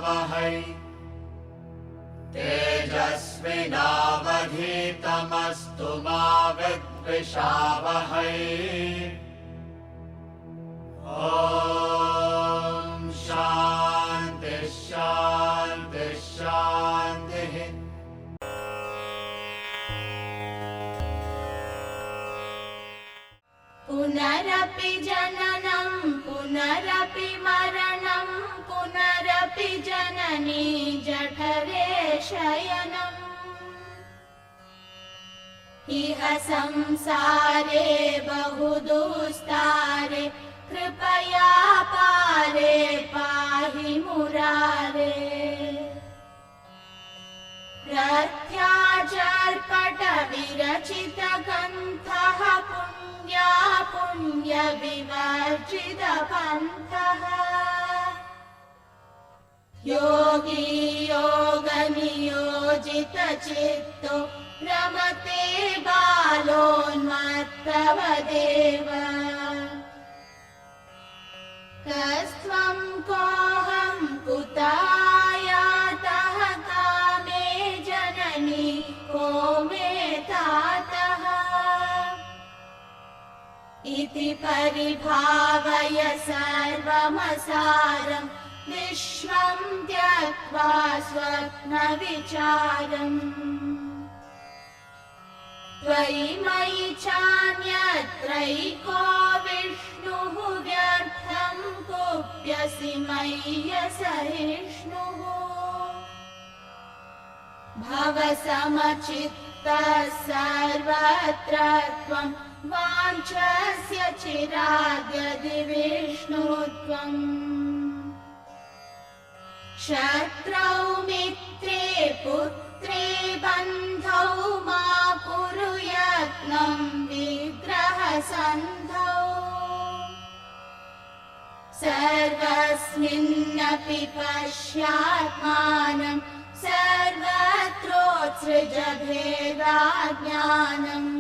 वहै तेजस्विनावधीतमस्तु मा विद्विषावहै। ॐ शान्ति शान्ति शान्तिः। पुनरपि जननं पुनरपि मरणं पुनरपि जननी जठरे शयनम्। इह संसारे बहुदुस्तारे कृपया पारे पाहि मुरारे। प्रत्याचर्पटविरचितग्रन्थः पुण्या पुण्यविवर्जितपन्थः। योगी योगनियोजितचित्तो रमते बालोन्मत्तवदेव। कस्त्वं कोऽहं कुतायातः कामे जननी को मे तातः। इति परिभावय सर्वमसारं विश्वं त्यक्त्वा स्वप्नविचारम्। त्वयि मयि चान्यत्रैको विष्णुः व्यर्थं कुप्यसि मय्यसहिष्णुः। भवसमचित्तः सर्वत्र त्वं वाञ्छस्य चिराद्यदि विष्णु त्वम्। शत्रौ मित्रे पुत्रे बन्धौ मा कुरु यत्नं विग्रहसन्धौ। सर्वस्मिन्नपि पश्यात्मानं सर्वत्रोत्सृज भेदाज्ञानम्।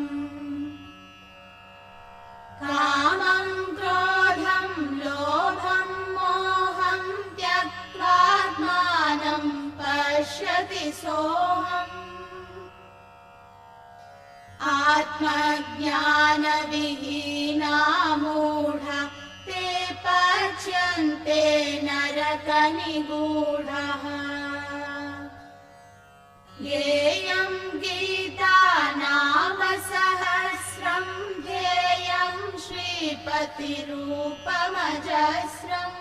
कामं क्रोधं लोभं मोहं त्यक्त्वात्मानं पश्यति सोऽहम्। आत्मज्ञानविहीना मूढा ते पच्यन्ते नरकनिगूढः। येयं गीता नाम सहस्रं ध्येयं श्रीपतिरूपमजस्रम्।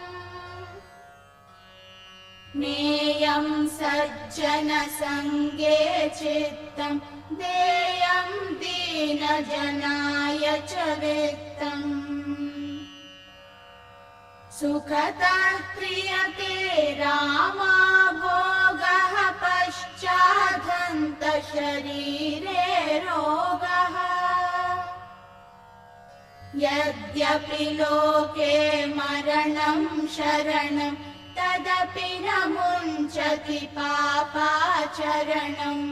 ज्ञेयं सज्जनसङ्गे चित्तं देयं दीनजनाय च वित्तम्। सुखतः क्रियते रामा भोगः पश्चादन्तशरीरे रोगः। यद्यपि लोके मरणं शरणं तदपि न मुञ्चति पापाचरणम्।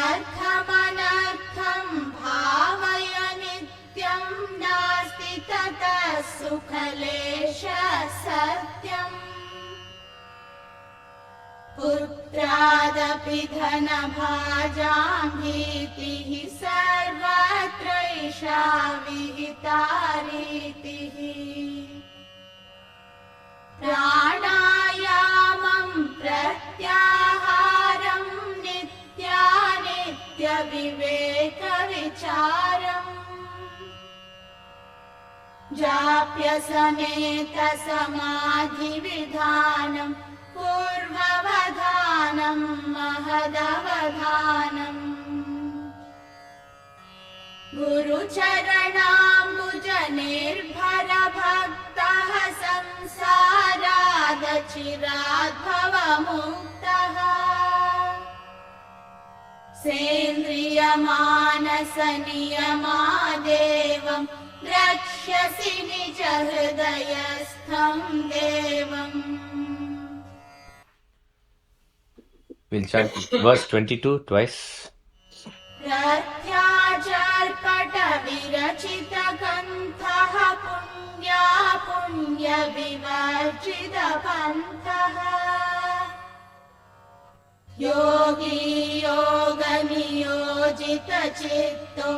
अर्थमनर्थं भावय नित्यं नास्ति ततः सुखलेशः सत्यम्। पुत्रादपि धनभाजां भीतिः सर्वत्रैषा विहिता रीतिः। प्राणायामं प्रत्याहारं नित्यानित्यविवेकविचारम्। जाप्यसमेतसमाधिविधानं पूर्ववधानं महदवधानम्। गुरुचरणाम्बुजनिर्भरभक्तः संसारादचिराद्भवमुक्तः। सेन्द्रियमानसनियमादेवं द्रक्ष्यसि निजहृदयस्थं देवम्। We'll chant verse 22 twice. प्रत्याचर्पटविरचितग्रन्थः पुण्या पुण्य पुण्यविवर्जितपन्थः योगी योगनियोजितचित्तो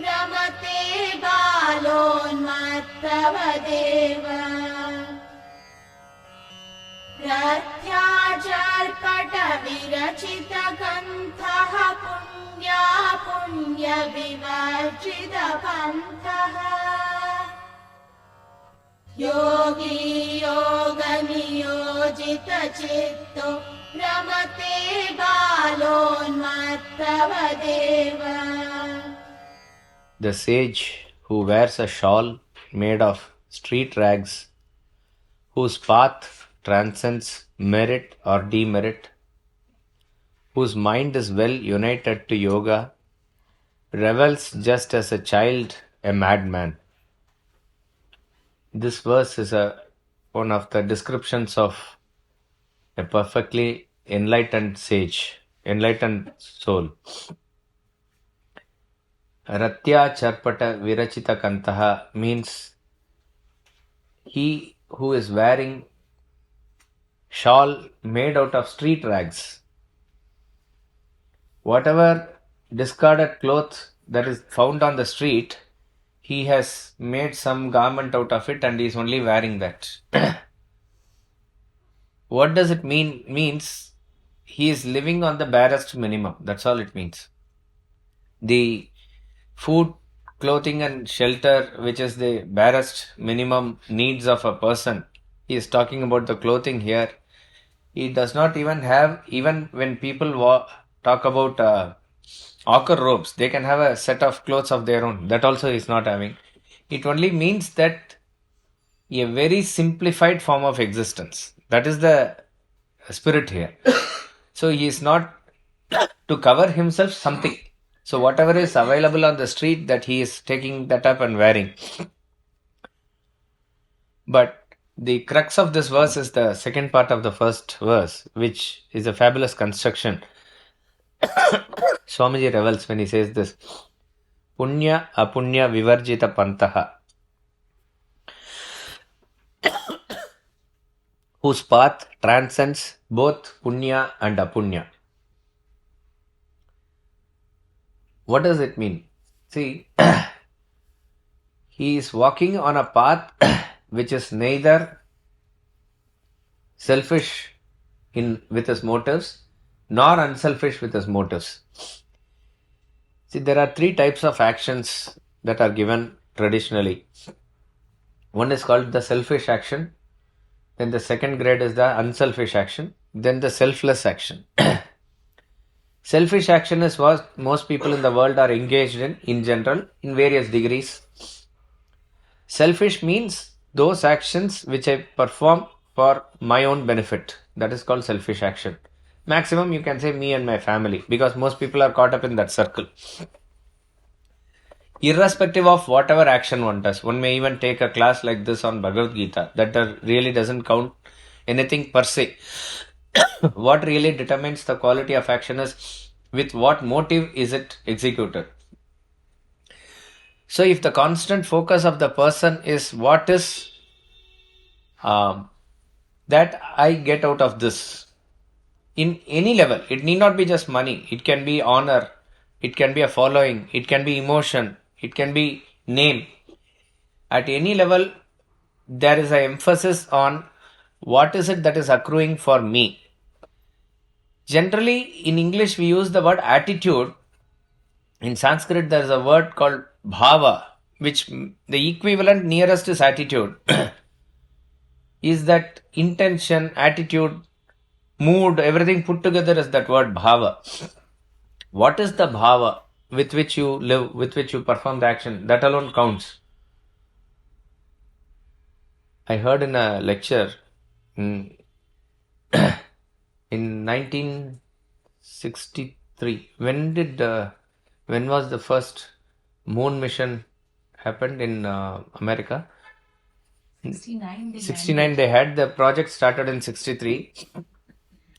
रमते बालोन्मत्तवदेव प्रत्याचर्पटविरचितग्रन्थः पुण्यविवर्जितपन्थः योगी योगनियोजितचित्तो रमते बालोन्मत्तवदेव. The sage who wears a shawl made of street rags, whose path transcends merit or demerit, whose mind is well united to yoga, revels just as a child, a madman. This verse is one of the descriptions of a perfectly enlightened sage, enlightened soul. Ratya Charpata Virachita Kantaha means he who is wearing shawl made out of street rags. Whatever discarded cloth that is found on the street, he has made some garment out of it and he is only wearing that. What does it mean? Means he is living on the barest minimum. That's all it means. The food, clothing and shelter, which is the barest minimum needs of a person. He is talking about the clothing here. He does not even have, even when people talk about ochre robes, they can have a set of clothes of their own. That also he is not having. It only means that a very simplified form of existence. That is the spirit here. So he is not to cover himself something. So whatever is available on the street, that he is taking that up and wearing. But the crux of this verse is the second part of the first verse, which is a fabulous construction. Swamiji revels when he says this. Punya apunya vivarjita pantaha, whose path transcends both punya and apunya. What does it mean? See, he is walking on a path which is neither selfish with his motives nor unselfish with his motives. See, there are three types of actions that are given traditionally. One is called the selfish action. Then the second grade is the unselfish action. Then the selfless action. Selfish action is what most people in the world are engaged in general, in various degrees. Selfish means those actions which I perform for my own benefit. That is called selfish action. Maximum you can say me and my family, because most people are caught up in that circle. Irrespective of whatever action one does, one may even take a class like this on Bhagavad Gita. That really doesn't count anything per se. What really determines the quality of action is with what motive is it executed. So if the constant focus of the person is what is that I get out of this, in any level, it need not be just money, it can be honor, it can be a following, it can be emotion, it can be name. At any level, there is an emphasis on what is it that is accruing for me. Generally, in English, we use the word attitude. In Sanskrit, there is a word called bhava, which the equivalent nearest is attitude. Is that intention, attitude, mood, everything put together is that word bhava. What is the bhava with which you live, with which you perform the action? That alone counts. I heard in a lecture in 1963. When was the first moon mission happened in America? 69 they had. The project started in 63.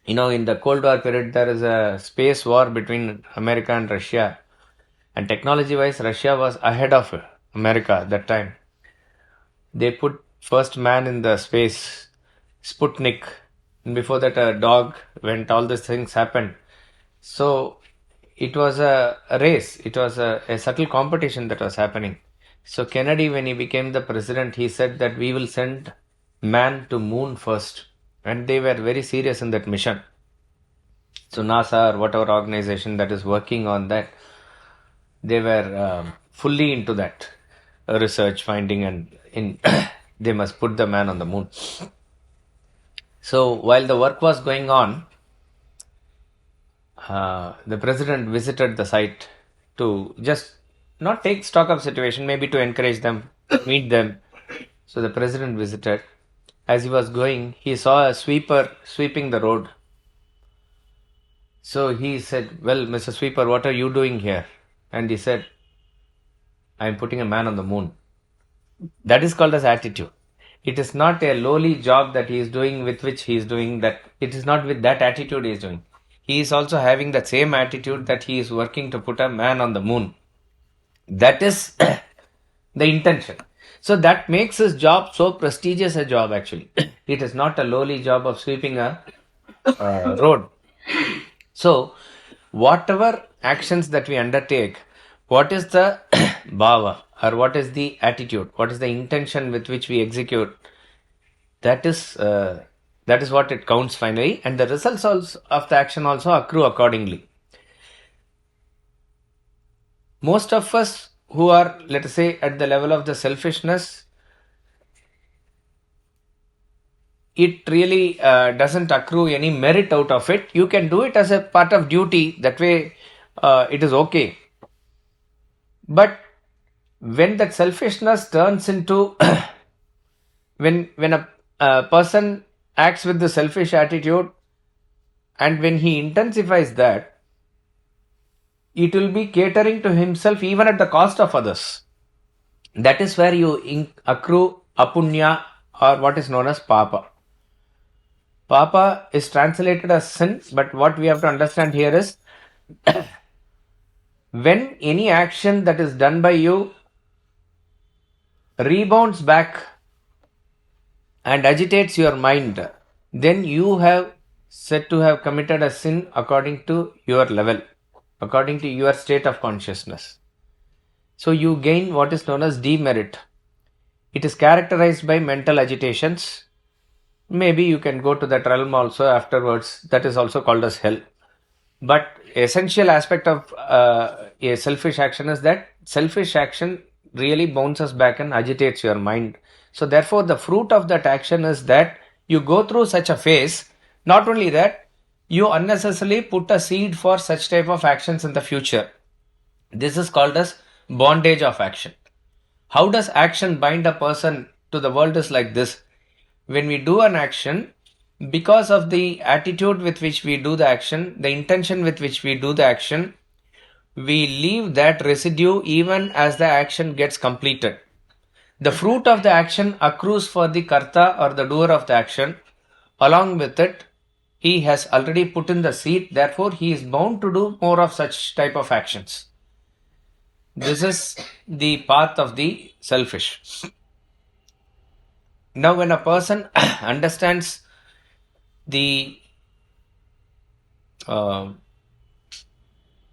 In the Cold War period, there is a space war between America and Russia. And technology-wise, Russia was ahead of America at that time. They put first man in the space, Sputnik. And before that, a dog went, all these things happened. So it was a race, it was a subtle competition that was happening. So Kennedy, when he became the president, he said that we will send man to moon first. And they were very serious in that mission. So NASA or whatever organization that is working on that, they were fully into that research finding, and in they must put the man on the moon. So while the work was going on, the president visited the site to just not take stock of situation, maybe to encourage them, meet them. So the president visited. As he was going, he saw a sweeper sweeping the road. So he said, "Well, Mr. Sweeper, what are you doing here?" And he said, "I am putting a man on the moon." That is called as attitude. It is not a lowly job that he is doing with which he is doing that. It is not with that attitude he is doing. He is also having the same attitude that he is working to put a man on the moon. That is the intention. So that makes his job so prestigious a job actually. It is not a lowly job of sweeping a road. So whatever actions that we undertake, what is the bhava, or what is the attitude, what is the intention with which we execute, that is what it counts finally, and the results also of the action also accrue accordingly. Most of us who are, let us say, at the level of the selfishness, it really doesn't accrue any merit out of it. You can do it as a part of duty, that way it is okay. But when that selfishness turns into when a person acts with the selfish attitude, and when he intensifies that, it will be catering to himself even at the cost of others. That is where you accrue apunya, or what is known as papa. Papa is translated as sin, but what we have to understand here is when any action that is done by you rebounds back and agitates your mind, then you have said to have committed a sin according to your level, according to your state of consciousness. So you gain what is known as demerit. It is characterized by mental agitations. Maybe you can go to that realm also afterwards. That is also called as hell. But essential aspect of a selfish action is that selfish action really bounces back and agitates your mind. So therefore the fruit of that action is that you go through such a phase. Not only that, you unnecessarily put a seed for such type of actions in the future. This is called as bondage of action. How does action bind a person to the world is like this. When we do an action, because of the attitude with which we do the action, the intention with which we do the action, we leave that residue even as the action gets completed. The fruit of the action accrues for the karta or the doer of the action. Along with it, he has already put in the seed, therefore he is bound to do more of such type of actions. This is the path of the selfish. Now when a person understands the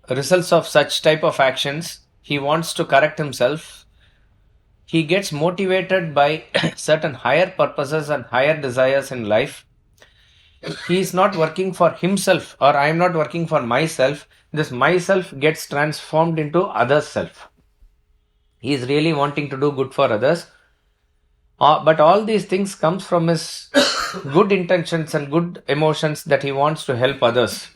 results of such type of actions, he wants to correct himself. He gets motivated by certain higher purposes and higher desires in life. He is not working for himself, or I am not working for myself. This myself gets transformed into other's self. He is really wanting to do good for others. But all these things comes from his good intentions and good emotions that he wants to help others.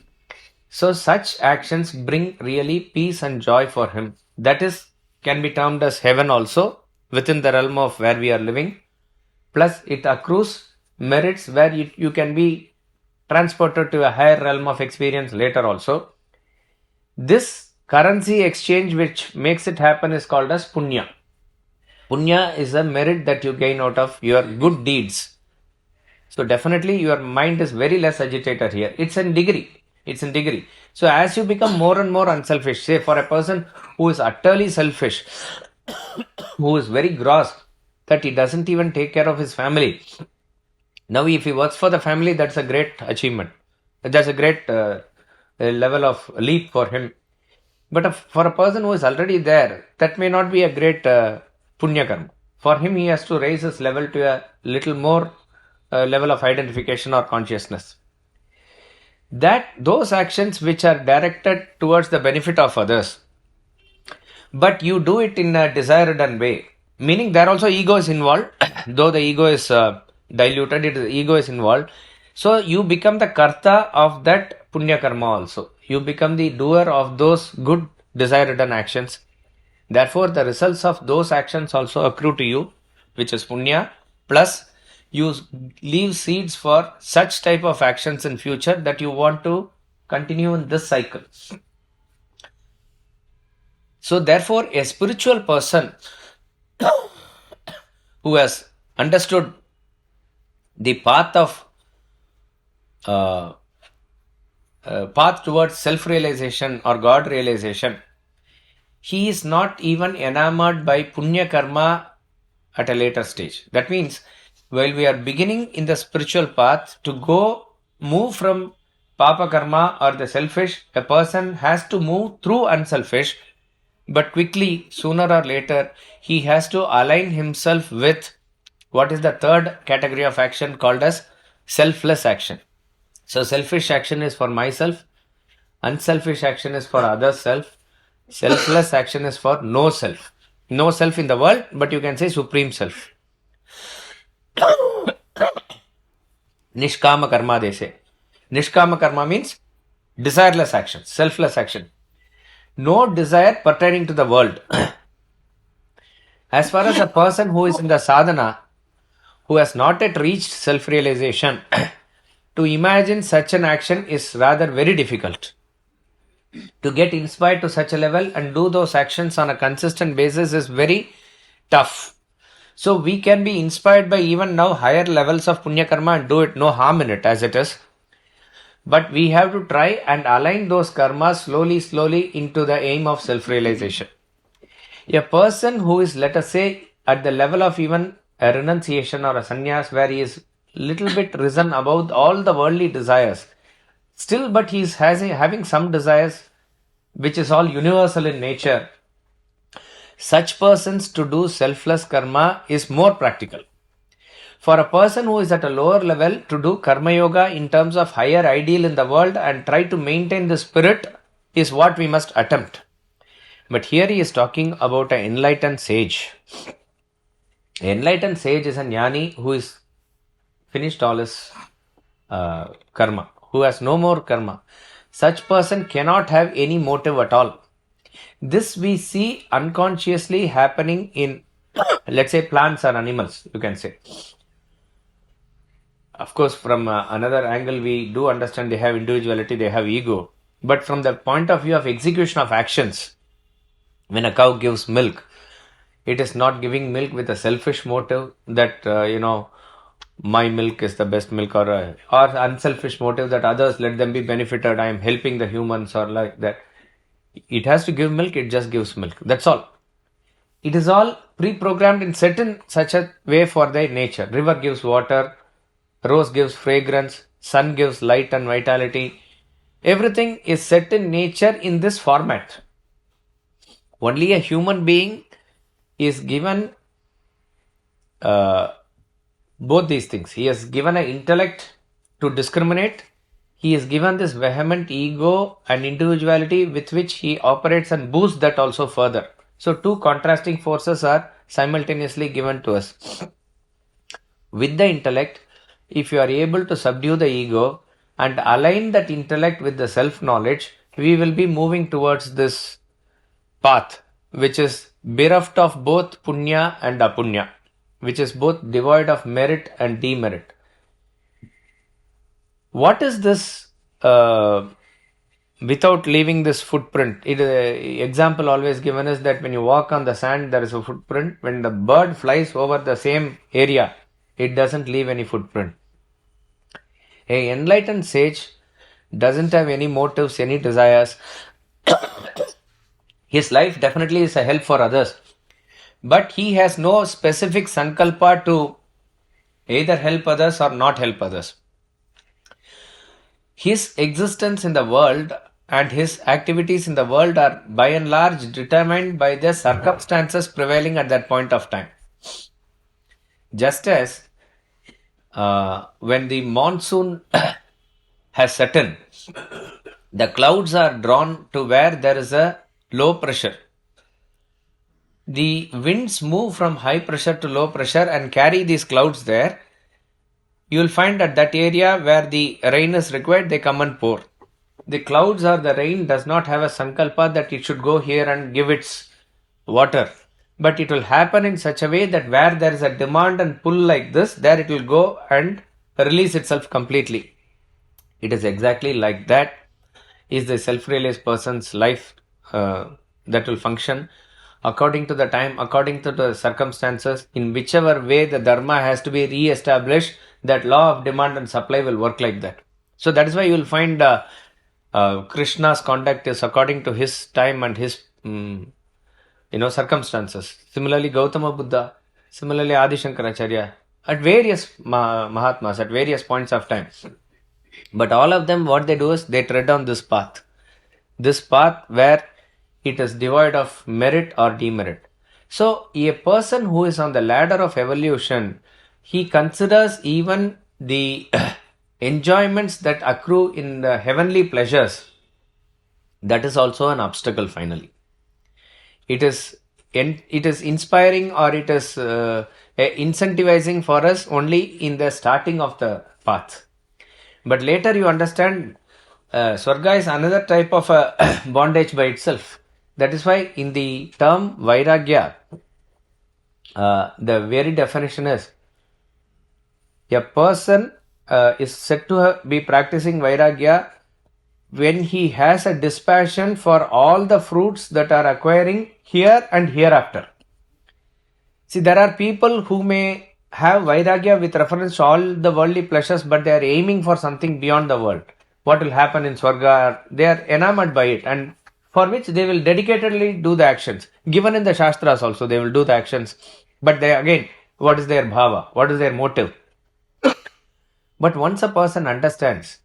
So such actions bring really peace and joy for him. That is, can be termed as heaven also, within the realm of where we are living. Plus it accrues merits where you can be transported to a higher realm of experience later also. This currency exchange which makes it happen is called as punya. Punya is a merit that you gain out of your good deeds. So definitely your mind is very less agitated here. It's in degree. So as you become more and more unselfish, say for a person who is utterly selfish, who is very gross, that he doesn't even take care of his family. Now, if he works for the family, that's a great achievement. That's a great level of leap for him. But for a person who is already there, that may not be a great punya karma. For him, he has to raise his level to a little more level of identification or consciousness. That those actions which are directed towards the benefit of others, but you do it in a desired way, meaning there also ego is involved, though the ego is diluted, ego is involved. So you become the karta of that punya karma also. You become the doer of those good desired actions. Therefore, the results of those actions also accrue to you, which is punya, plus you leave seeds for such type of actions in future that you want to continue in this cycle. So therefore, a spiritual person who has understood the path of path towards self-realization or God realization, he is not even enamored by punya karma at a later stage. That means while we are beginning in the spiritual path, to move from papa karma or the selfish, a person has to move through unselfish, but quickly, sooner or later, he has to align himself with what is the third category of action called as selfless action. So selfish action is for myself, unselfish action is for other self, selfless action is for no self. No self in the world, but you can say supreme self. Nishkama karma they say. Nishkama karma means desireless action, selfless action. No desire pertaining to the world. As far as a person who is in the sadhana, who has not yet reached self-realization, to imagine such an action is rather very difficult. To get inspired to such a level and do those actions on a consistent basis is very tough. So we can be inspired by even now higher levels of punya karma and do it, no harm in it as it is. But we have to try and align those karmas slowly into the aim of self-realization. A person who is, let us say, at the level of even a renunciation or a sannyas, where he is little bit risen above all the worldly desires, still but he is having some desires which is all universal in nature, such persons to do selfless karma is more practical. For a person who is at a lower level, to do karma yoga in terms of higher ideal in the world and try to maintain the spirit is what we must attempt. But here he is talking about an enlightened sage. Enlightened sage is a jnani who is finished all his karma, who has no more karma. Such person cannot have any motive at all. This we see unconsciously happening in, let's say, plants or animals, you can say. Of course, from another angle, we do understand they have individuality, they have ego. But from the point of view of execution of actions, when a cow gives milk, it is not giving milk with a selfish motive that, my milk is the best milk, or unselfish motive that others, let them be benefited, I am helping the humans or like that. It has to give milk, it just gives milk. That's all. It is all pre-programmed in certain such a way for their nature. River gives water, rose gives fragrance, sun gives light and vitality. Everything is set in nature in this format. Only a human being is given both these things. He has given an intellect to discriminate. He is given this vehement ego and individuality with which he operates and boosts that also further. So two contrasting forces are simultaneously given to us. With the intellect, if you are able to subdue the ego and align that intellect with the self-knowledge, we will be moving towards this path, which is bereft of both punya and apunya, which is both devoid of merit and demerit. What is this without leaving this footprint? Example always given is that when you walk on the sand, there is a footprint. When the bird flies over the same area, it doesn't leave any footprint. An enlightened sage doesn't have any motives, any desires. His life definitely is a help for others. but he has no specific sankalpa to either help others or not help others. His existence in the world and his activities in the world are by and large determined by the circumstances prevailing at that point of time. Just as when the monsoon has set in, the clouds are drawn to where there is a low pressure. The winds move from high pressure to low pressure and carry these clouds there. You will find at that area where the rain is required, they come and pour. The clouds or the rain does not have a sankalpa that it should go here and give its water. But it will happen in such a way that where there is a demand and pull like this, there it will go and release itself completely. It is exactly like that is the self-realized person's life that will function according to the time, according to the circumstances, in whichever way the dharma has to be re-established, that law of demand and supply will work like that. So that is why you will find Krishna's conduct is according to his time and his circumstances. Similarly, Gautama Buddha, similarly Adi Shankaracharya, at various Mahatmas, at various points of time. But all of them, what they do is they tread on this path where it is devoid of merit or demerit. So a person who is on the ladder of evolution, he considers even the enjoyments that accrue in the heavenly pleasures. That is also an obstacle finally. It is inspiring or it is incentivizing for us only in the starting of the path. But later you understand Swarga is another type of bondage by itself. That is why in the term Vairagya, the very definition is a person is said to be practicing Vairagya when he has a dispassion for all the fruits that are acquiring here and hereafter. See, there are people who may have Vairagya with reference to all the worldly pleasures, but they are aiming for something beyond the world. What will happen in Swarga? They are enamored by it, and for which they will dedicatedly do the actions. Given in the Shastras also, they will do the actions. But they again, what is their bhava? What is their motive? But once a person understands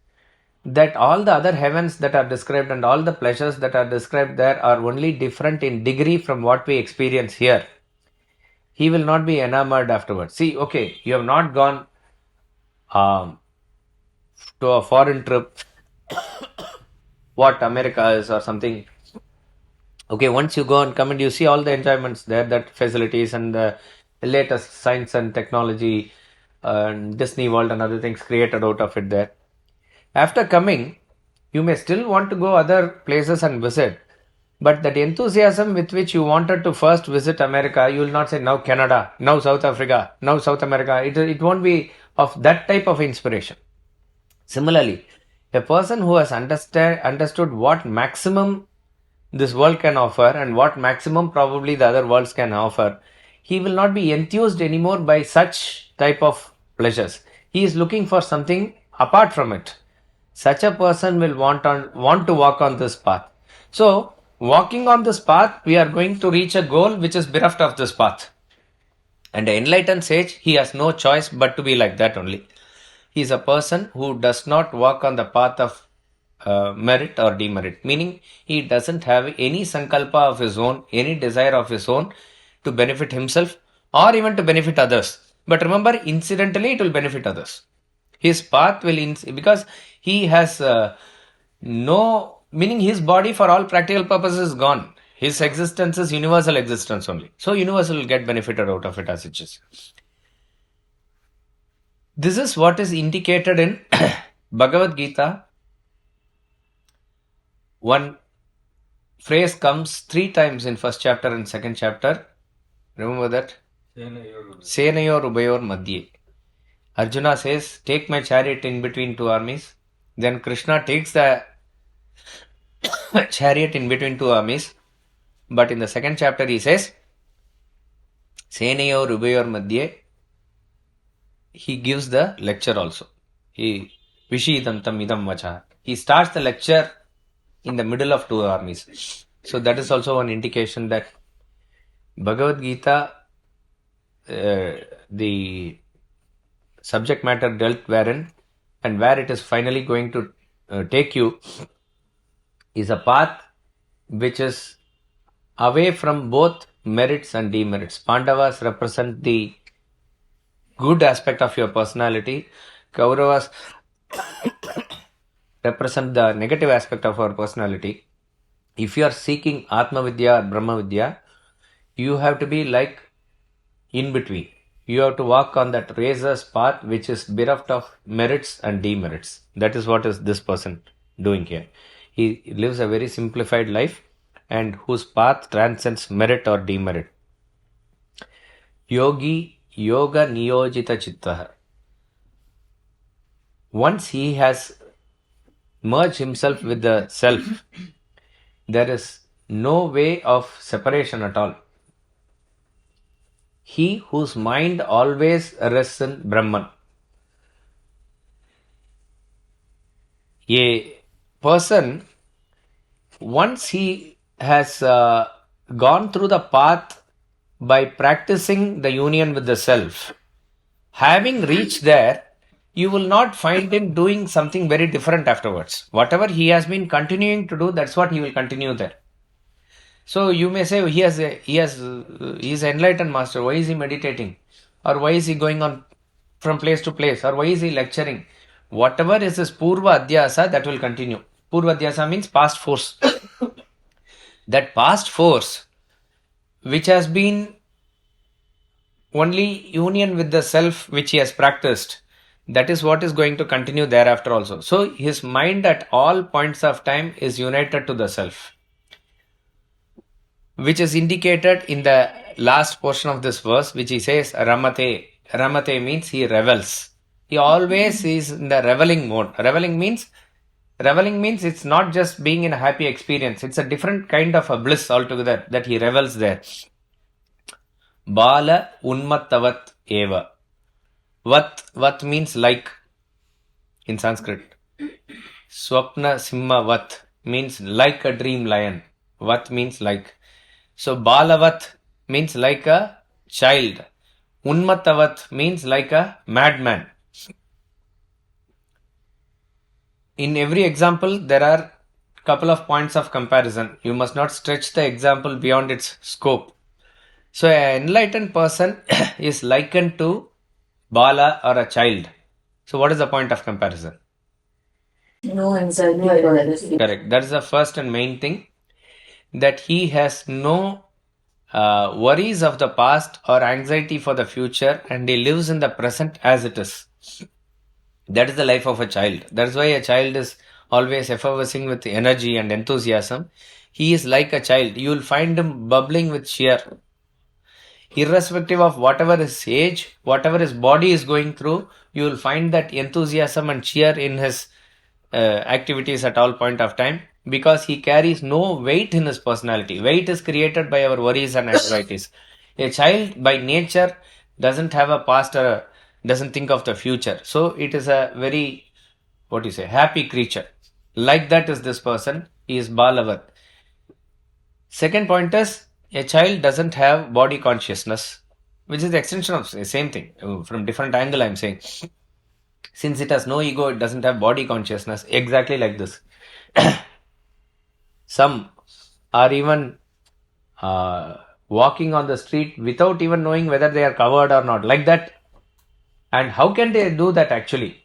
that all the other heavens that are described and all the pleasures that are described there are only different in degree from what we experience here, he will not be enamored afterwards. See, okay, you have not gone to a foreign trip, what America is or something. Okay, once you go and come and you see all the enjoyments there, that facilities and the latest science and technology and Disney World and other things created out of it there. After coming, you may still want to go other places and visit. But that enthusiasm with which you wanted to first visit America, you will not say now Canada, now South Africa, now South America. It won't be of that type of inspiration. Similarly, a person who has understood what maximum this world can offer and what maximum probably the other worlds can offer, he will not be enthused anymore by such type of pleasures. He is looking for something apart from it. Such a person will want to walk on this path. So, walking on this path, we are going to reach a goal which is bereft of this path. And the enlightened sage, he has no choice but to be like that only. He is a person who does not walk on the path of merit or demerit, meaning he doesn't have any sankalpa of his own, any desire of his own to benefit himself or even to benefit others. But remember, incidentally, it will benefit others. His path will, because he has no, meaning his body for all practical purposes is gone. His existence is universal existence only. So universal will get benefited out of it as it is. This is what is indicated in Bhagavad Gita. One phrase comes 3 times in first chapter and second chapter. Remember that? Senayor Ubayor Madhye. Arjuna says, take my chariot in between 2 armies. Then Krishna takes the chariot in between 2 armies. But in the second chapter he says, Senayor Ubayor Madhye. He gives the lecture also. He Vishidantam idam vacha. He starts the lecture in the middle of 2 armies. So that is also an indication that Bhagavad Gita, the subject matter dealt wherein and where it is finally going to take you is a path which is away from both merits and demerits. Pandavas represent the good aspect of your personality. Kauravas represent the negative aspect of our personality. If you are seeking Atma Vidya or Brahma Vidya, you have to be like in between. You have to walk on that razor's path which is bereft of merits and demerits. That is what is this person doing here. He lives a very simplified life and whose path transcends merit or demerit. Yogi Yoga Niyojita Chittaha. Once he has merged himself with the self, there is no way of separation at all. He whose mind always rests in Brahman. A person, once he has gone through the path by practicing the union with the self, having reached there, you will not find him doing something very different afterwards. Whatever he has been continuing to do, that's what he will continue there. So you may say he is an enlightened master. Why is he meditating? Or why is he going on from place to place? Or why is he lecturing? Whatever is his Purva Adhyasa, that will continue. Purva Adhyasa means past force. That past force, which has been only union with the self which he has practiced, that is what is going to continue thereafter also. So his mind at all points of time is united to the self, which is indicated in the last portion of this verse, which he says Ramate. Ramate means he revels. He always is in the reveling mode. Reveling means it's not just being in a happy experience. It's a different kind of a bliss altogether that he revels there. Bala unmattavat eva. Vat means like in Sanskrit. Swapna simha vat means like a dream lion. Vat means like. So balavat means like a child. Unmattavat means like a madman. In every example, there are couple of points of comparison. You must not stretch the example beyond its scope. So an enlightened person is likened to Bala or a child. So what is the point of comparison? No anxiety. Correct. That is the first and main thing. That he has no worries of the past or anxiety for the future, and he lives in the present as it is. That is the life of a child. That is why a child is always effervescing with energy and enthusiasm. He is like a child. You will find him bubbling with cheer. Irrespective of whatever his age, whatever his body is going through, you will find that enthusiasm and cheer in his activities at all point of time, because he carries no weight in his personality. Weight is created by our worries and anxieties. A child by nature doesn't have a past or doesn't think of the future. So it is a very, happy creature. Like that is this person. He is Balavat. Second point is, a child doesn't have body consciousness, which is the extension of the same thing. From different angle I am saying. Since it has no ego, it doesn't have body consciousness. Exactly like this. Some are even walking on the street without even knowing whether they are covered or not. Like that. And how can they do that actually?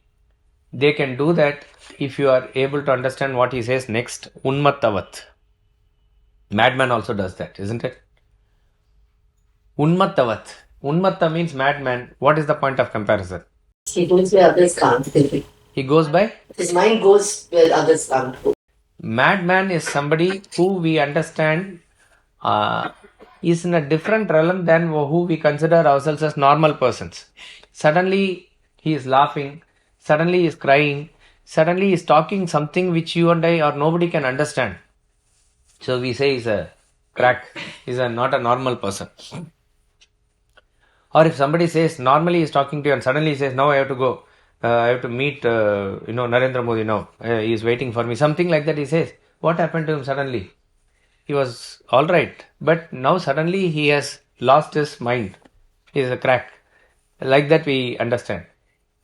They can do that if you are able to understand what he says next. Unmattavat. Madman also does that, isn't it? Unmattavat. Unmatta means madman. What is the point of comparison? He goes where others can't. He goes by? His mind goes where others can't go. Madman is somebody who we understand is in a different realm than who we consider ourselves as normal persons. Suddenly he is laughing, suddenly he is crying, suddenly he is talking something which you and I or nobody can understand. So we say he's a crack, he's not a normal person. Or if somebody says normally he is talking to you and suddenly he says, now I have to go, I have to meet Narendra Modi now, he is waiting for me, something like that he says. What happened to him suddenly? he was all right. But now suddenly he has lost his mind. He is a crack. Like that we understand.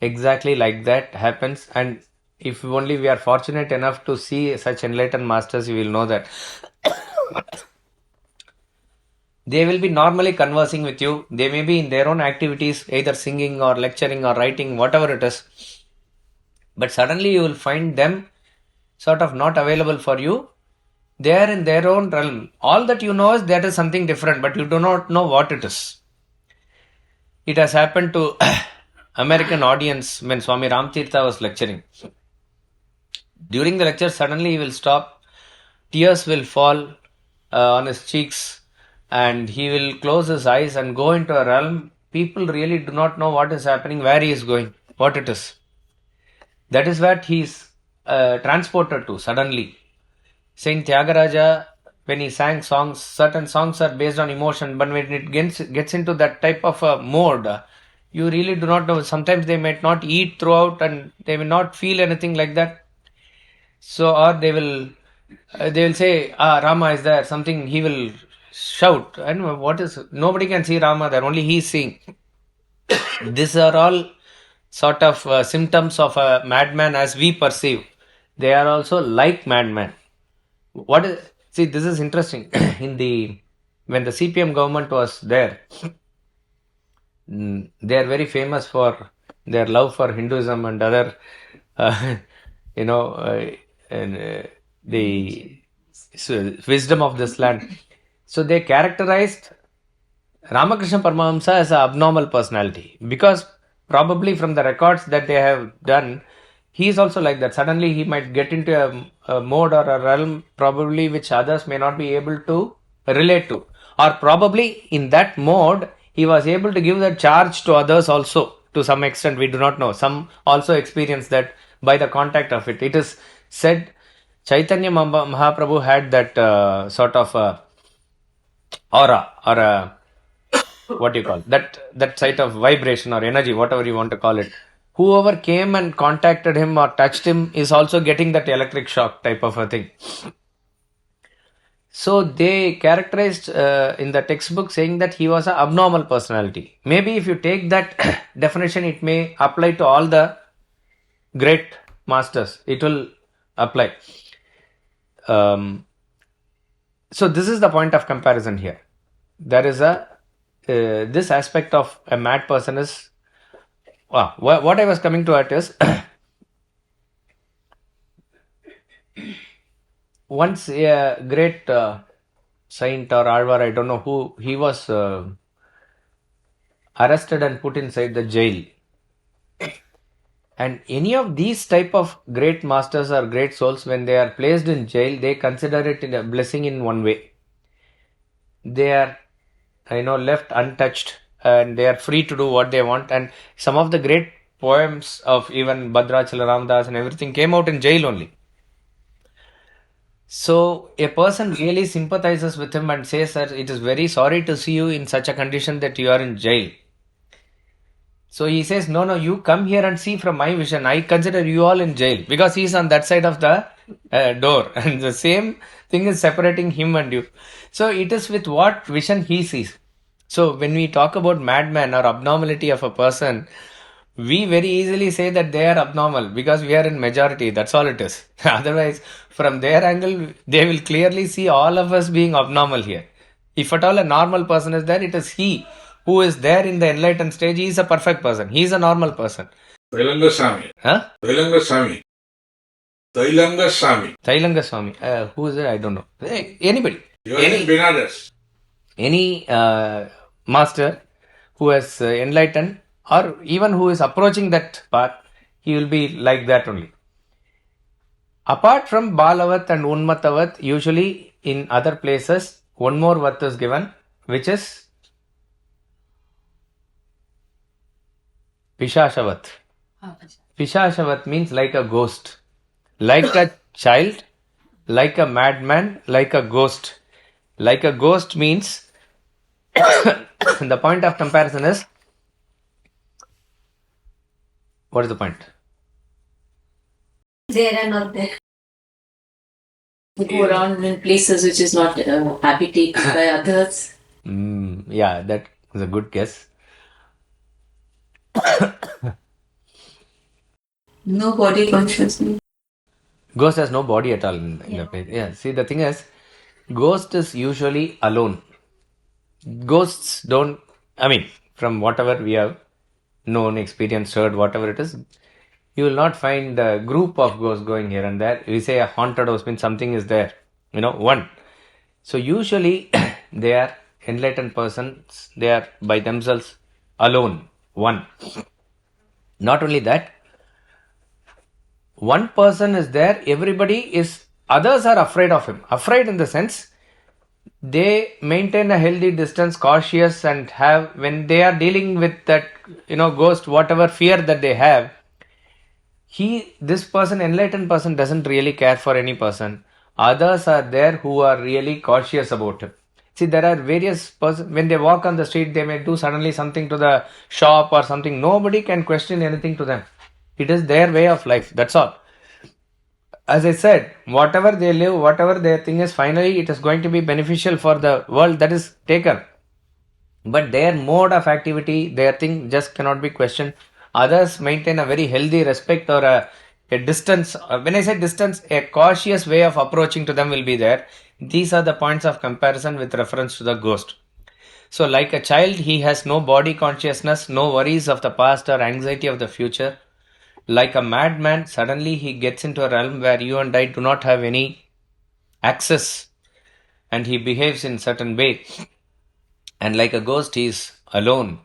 Exactly like that happens. And if only we are fortunate enough to see such enlightened masters, we will know that they will be normally conversing with you. They may be in their own activities, either singing or lecturing or writing, whatever it is. But suddenly you will find them sort of not available for you. They are in their own realm. All that you know is that is something different, but you do not know what it is. It has happened to American audience when Swami Ramtirtha was lecturing. During the lecture, suddenly he will stop. Tears will fall on his cheeks, and he will close his eyes and go into a realm. People really do not know what is happening, where he is going, what it is. That is what he is transported to suddenly. Saint Tyagaraja, when he sang songs, certain songs are based on emotion, but when it gets into that type of a mode, you really do not know. Sometimes they might not eat throughout and they will not feel anything like that. So, or they will say, Rama is there, something he will shout. And what is, nobody can see Rama there, only he is seeing. These are all sort of symptoms of a madman as we perceive. They are also like madman. What is, see, this is interesting. When the CPM government was there, they are very famous for their love for Hinduism and other, you know, the wisdom of this land. So they characterized Ramakrishna Paramahamsa as an abnormal personality because probably from the records that they have done, he is also like that. Suddenly he might get into a mode or a realm probably which others may not be able to relate to. Or probably in that mode, he was able to give that charge to others also to some extent. We do not know. Some also experience that by the contact of it. It is said Chaitanya Mahaprabhu had that sort of aura or a what do you call that site of vibration or energy, whatever you want to call it. Whoever came and contacted him or touched him is also getting that electric shock type of a thing. So they characterized in the textbook saying that he was an abnormal personality. Maybe if you take that definition, it may apply to all the great masters. It will apply. So this is the point of comparison here. There is a this aspect of a mad person is what I was coming to at is once a great saint or alvar, I don't know who, he was arrested and put inside the jail. And any of these type of great masters or great souls, when they are placed in jail, they consider it in a blessing in one way. They are, left untouched and they are free to do what they want. And some of the great poems of even Bhadrachala Ramdas and everything came out in jail only. So a person really sympathizes with him and says, sir, it is very sorry to see you in such a condition that you are in jail. So he says, no, you come here and see from my vision. I consider you all in jail because he is on that side of the door and the same thing is separating him and you. So it is with what vision he sees. So when we talk about madman or abnormality of a person, we very easily say that they are abnormal because we are in majority. That's all it is. Otherwise, from their angle, they will clearly see all of us being abnormal here. If at all a normal person is there, it is he who is there in the enlightened stage. He is a perfect person. He is a normal person. Tailanga Swami. Huh? Tailanga Swami. Tailanga Swami. Tailanga Swami. Who is it? I don't know. Anybody. You are in Benares. Any master who has enlightened or even who is approaching that path, he will be like that only. Apart from Balavat and Unmatavat, usually in other places, one more vat is given, which is Pishashavat. Pishashavat means like a ghost, like a child, like a madman, like a ghost. Like a ghost means the point of comparison is, what is the point? There and not there. They go around in places which is not habitated by others. Yeah, that was a good guess. No body consciousness. Ghost has no body at all in the place. Yeah, see, the thing is, ghost is usually alone. Ghosts don't, I mean, from whatever we have known, experienced, heard, whatever it is, you will not find a group of ghosts going here and there. We say a haunted house means something is there, one. So usually they are enlightened persons, they are by themselves alone, one. Not only that, one person is there, others are afraid of him. Afraid in the sense, they maintain a healthy distance, cautious, and when they are dealing with that, ghost, whatever fear that they have, this person, enlightened person, doesn't really care for any person. Others are there who are really cautious about him. See, there are various persons, when they walk on the street, they may do suddenly something to the shop or something. Nobody can question anything to them. It is their way of life. That's all. As I said, whatever they live, whatever their thing is, finally it is going to be beneficial for the world that is taken. But their mode of activity, their thing just cannot be questioned. Others maintain a very healthy respect or a distance. When I say distance, a cautious way of approaching to them will be there. These are the points of comparison with reference to the ghost. So, like a child, he has no body consciousness, no worries of the past or anxiety of the future. Like a madman, suddenly he gets into a realm where you and I do not have any access, and he behaves in certain way. And like a ghost, he is alone.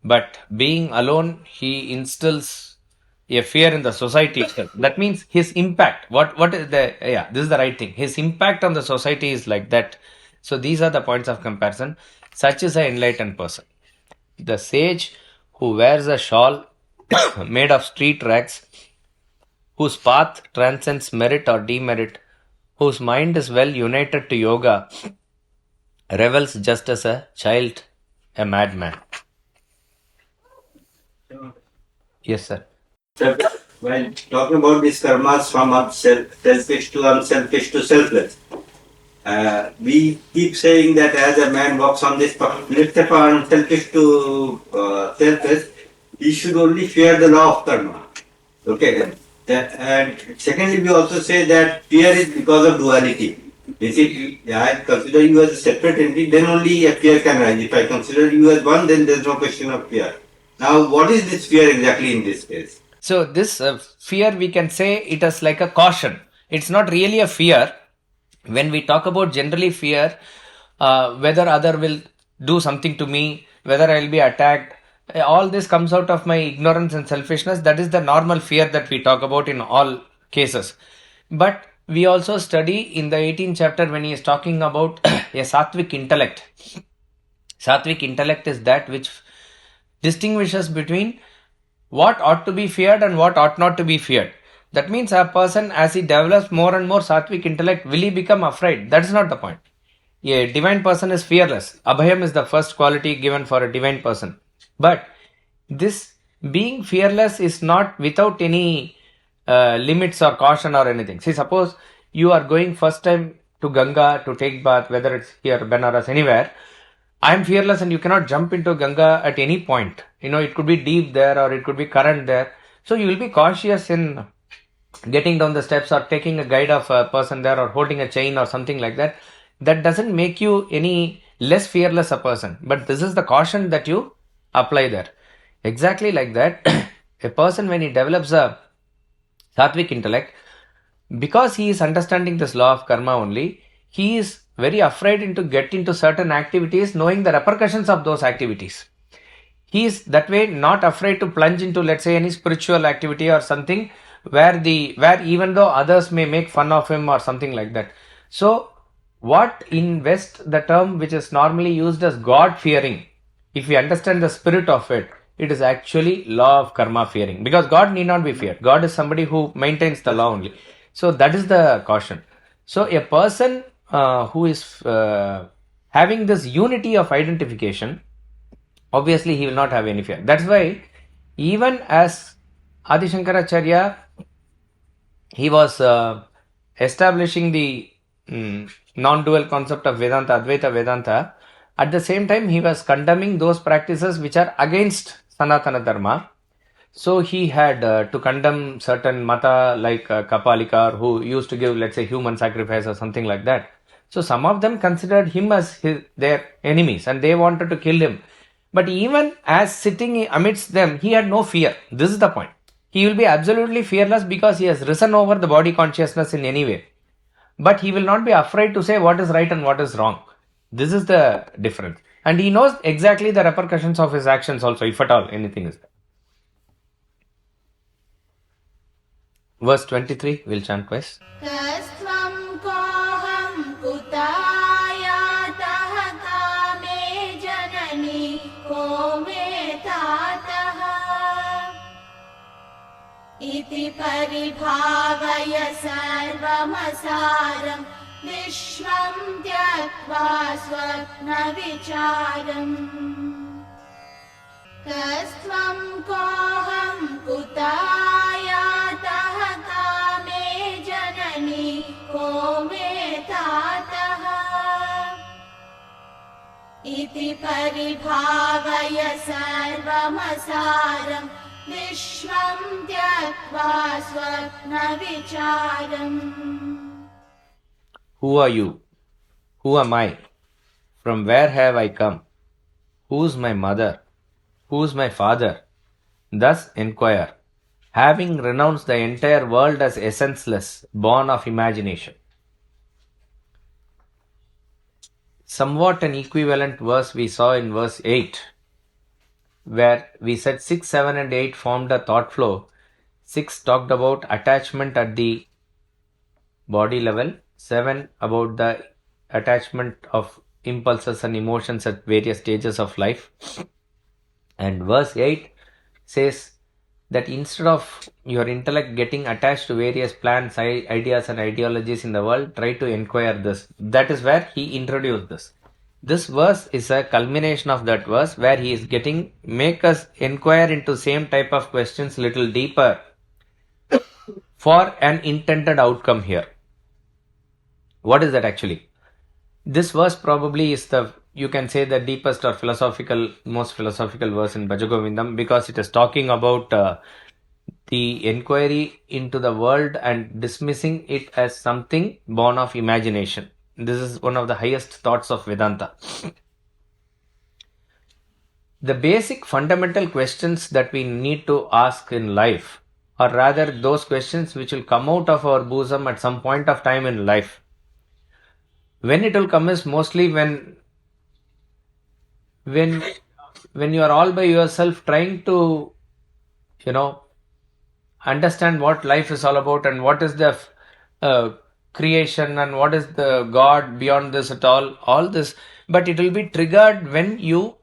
But being alone, he instills a fear in the society itself. That means his impact. What is this is the right thing. His impact on the society is like that. So these are the points of comparison. Such is an enlightened person. The sage who wears a shawl made of street rags, whose path transcends merit or demerit, whose mind is well united to yoga, revels just as a child, a madman. Yes, sir. So, when talking about these karmas from selfish to unselfish to selfless, we keep saying that as a man walks on this path, let's say from unselfish to selfless, he should only fear the law of karma. Okay. And secondly, we also say that fear is because of duality. Basically, I consider you as a separate entity, then only a fear can arise. If I consider you as one, then there is no question of fear. Now, what is this fear exactly in this case? So this fear, we can say it is like a caution. It's not really a fear. When we talk about generally fear, whether other will do something to me, whether I will be attacked, all this comes out of my ignorance and selfishness. That is the normal fear that we talk about in all cases. But we also study in the 18th chapter when he is talking about a sattvic intellect. Sattvic intellect is that which distinguishes between what ought to be feared and what ought not to be feared. That means a person, as he develops more and more sattvic intellect, will he become afraid? That's not the point. A divine person is fearless. Abhayam is the first quality given for a divine person. But this being fearless is not without any limits or caution or anything. See, suppose you are going first time to Ganga to take bath, whether it's here, Benares, anywhere. I am fearless and you cannot jump into Ganga at any point. It could be deep there or it could be current there. So you will be cautious in getting down the steps or taking a guide of a person there or holding a chain or something like that. That doesn't make you any less fearless a person. But this is the caution that you apply there. Exactly like that, a person when he develops a sattvic intellect, because he is understanding this law of karma only, he is very afraid to get into certain activities knowing the repercussions of those activities. He is that way not afraid to plunge into, let's say, any spiritual activity or something where even though others may make fun of him or something like that. So what in West the term which is normally used as God fearing, if we understand the spirit of it, it is actually law of karma fearing, because God need not be feared. God is somebody who maintains the law only. So that is the caution. So a person who is having this unity of identification, obviously he will not have any fear. That's why even as Adi Shankaracharya, he was establishing the non-dual concept of Vedanta, Advaita Vedanta. At the same time, he was condemning those practices which are against Sanatana Dharma. So he had to condemn certain mata like Kapalika, who used to give, let's say, human sacrifice or something like that. So some of them considered him as their enemies and they wanted to kill him. But even as sitting amidst them, he had no fear. This is the point. He will be absolutely fearless because he has risen over the body consciousness in any way. But he will not be afraid to say what is right and what is wrong. This is the difference. And he knows exactly the repercussions of his actions also, if at all anything is there. Verse 23, we'll chant twice. Kastvam koham kutayatah kame janani ko me tatah iti paribhavaya sarvamasaram vishvam tyaktva swapna vicharam. Kastvam koham kutayatah kame janani ko me tatah iti paribhavaya sarvamasaram vishvam tyaktva swapna vicharam. Who are you? Who am I? From where have I come? Who's my mother? Who's my father? Thus inquire, having renounced the entire world as essenceless, born of imagination. Somewhat an equivalent verse we saw in verse 8, where we said 6, 7 and 8 formed a thought flow. 6 talked about attachment at the body level, 7 about the attachment of impulses and emotions at various stages of life. And verse 8 says that instead of your intellect getting attached to various plans, ideas and ideologies in the world, try to inquire this. That is where he introduced this. This verse is a culmination of that verse where he is make us inquire into same type of questions little deeper for an intended outcome here. What is that actually? This verse probably is you can say the deepest or most philosophical verse in Bhaja Govindam, because it is talking about the inquiry into the world and dismissing it as something born of imagination. This is one of the highest thoughts of Vedanta. The basic fundamental questions that we need to ask in life, or rather those questions which will come out of our bosom at some point of time in life. When it will come is mostly when you are all by yourself trying to, understand what life is all about and what is the creation and what is the God beyond this at all this. But it will be triggered when your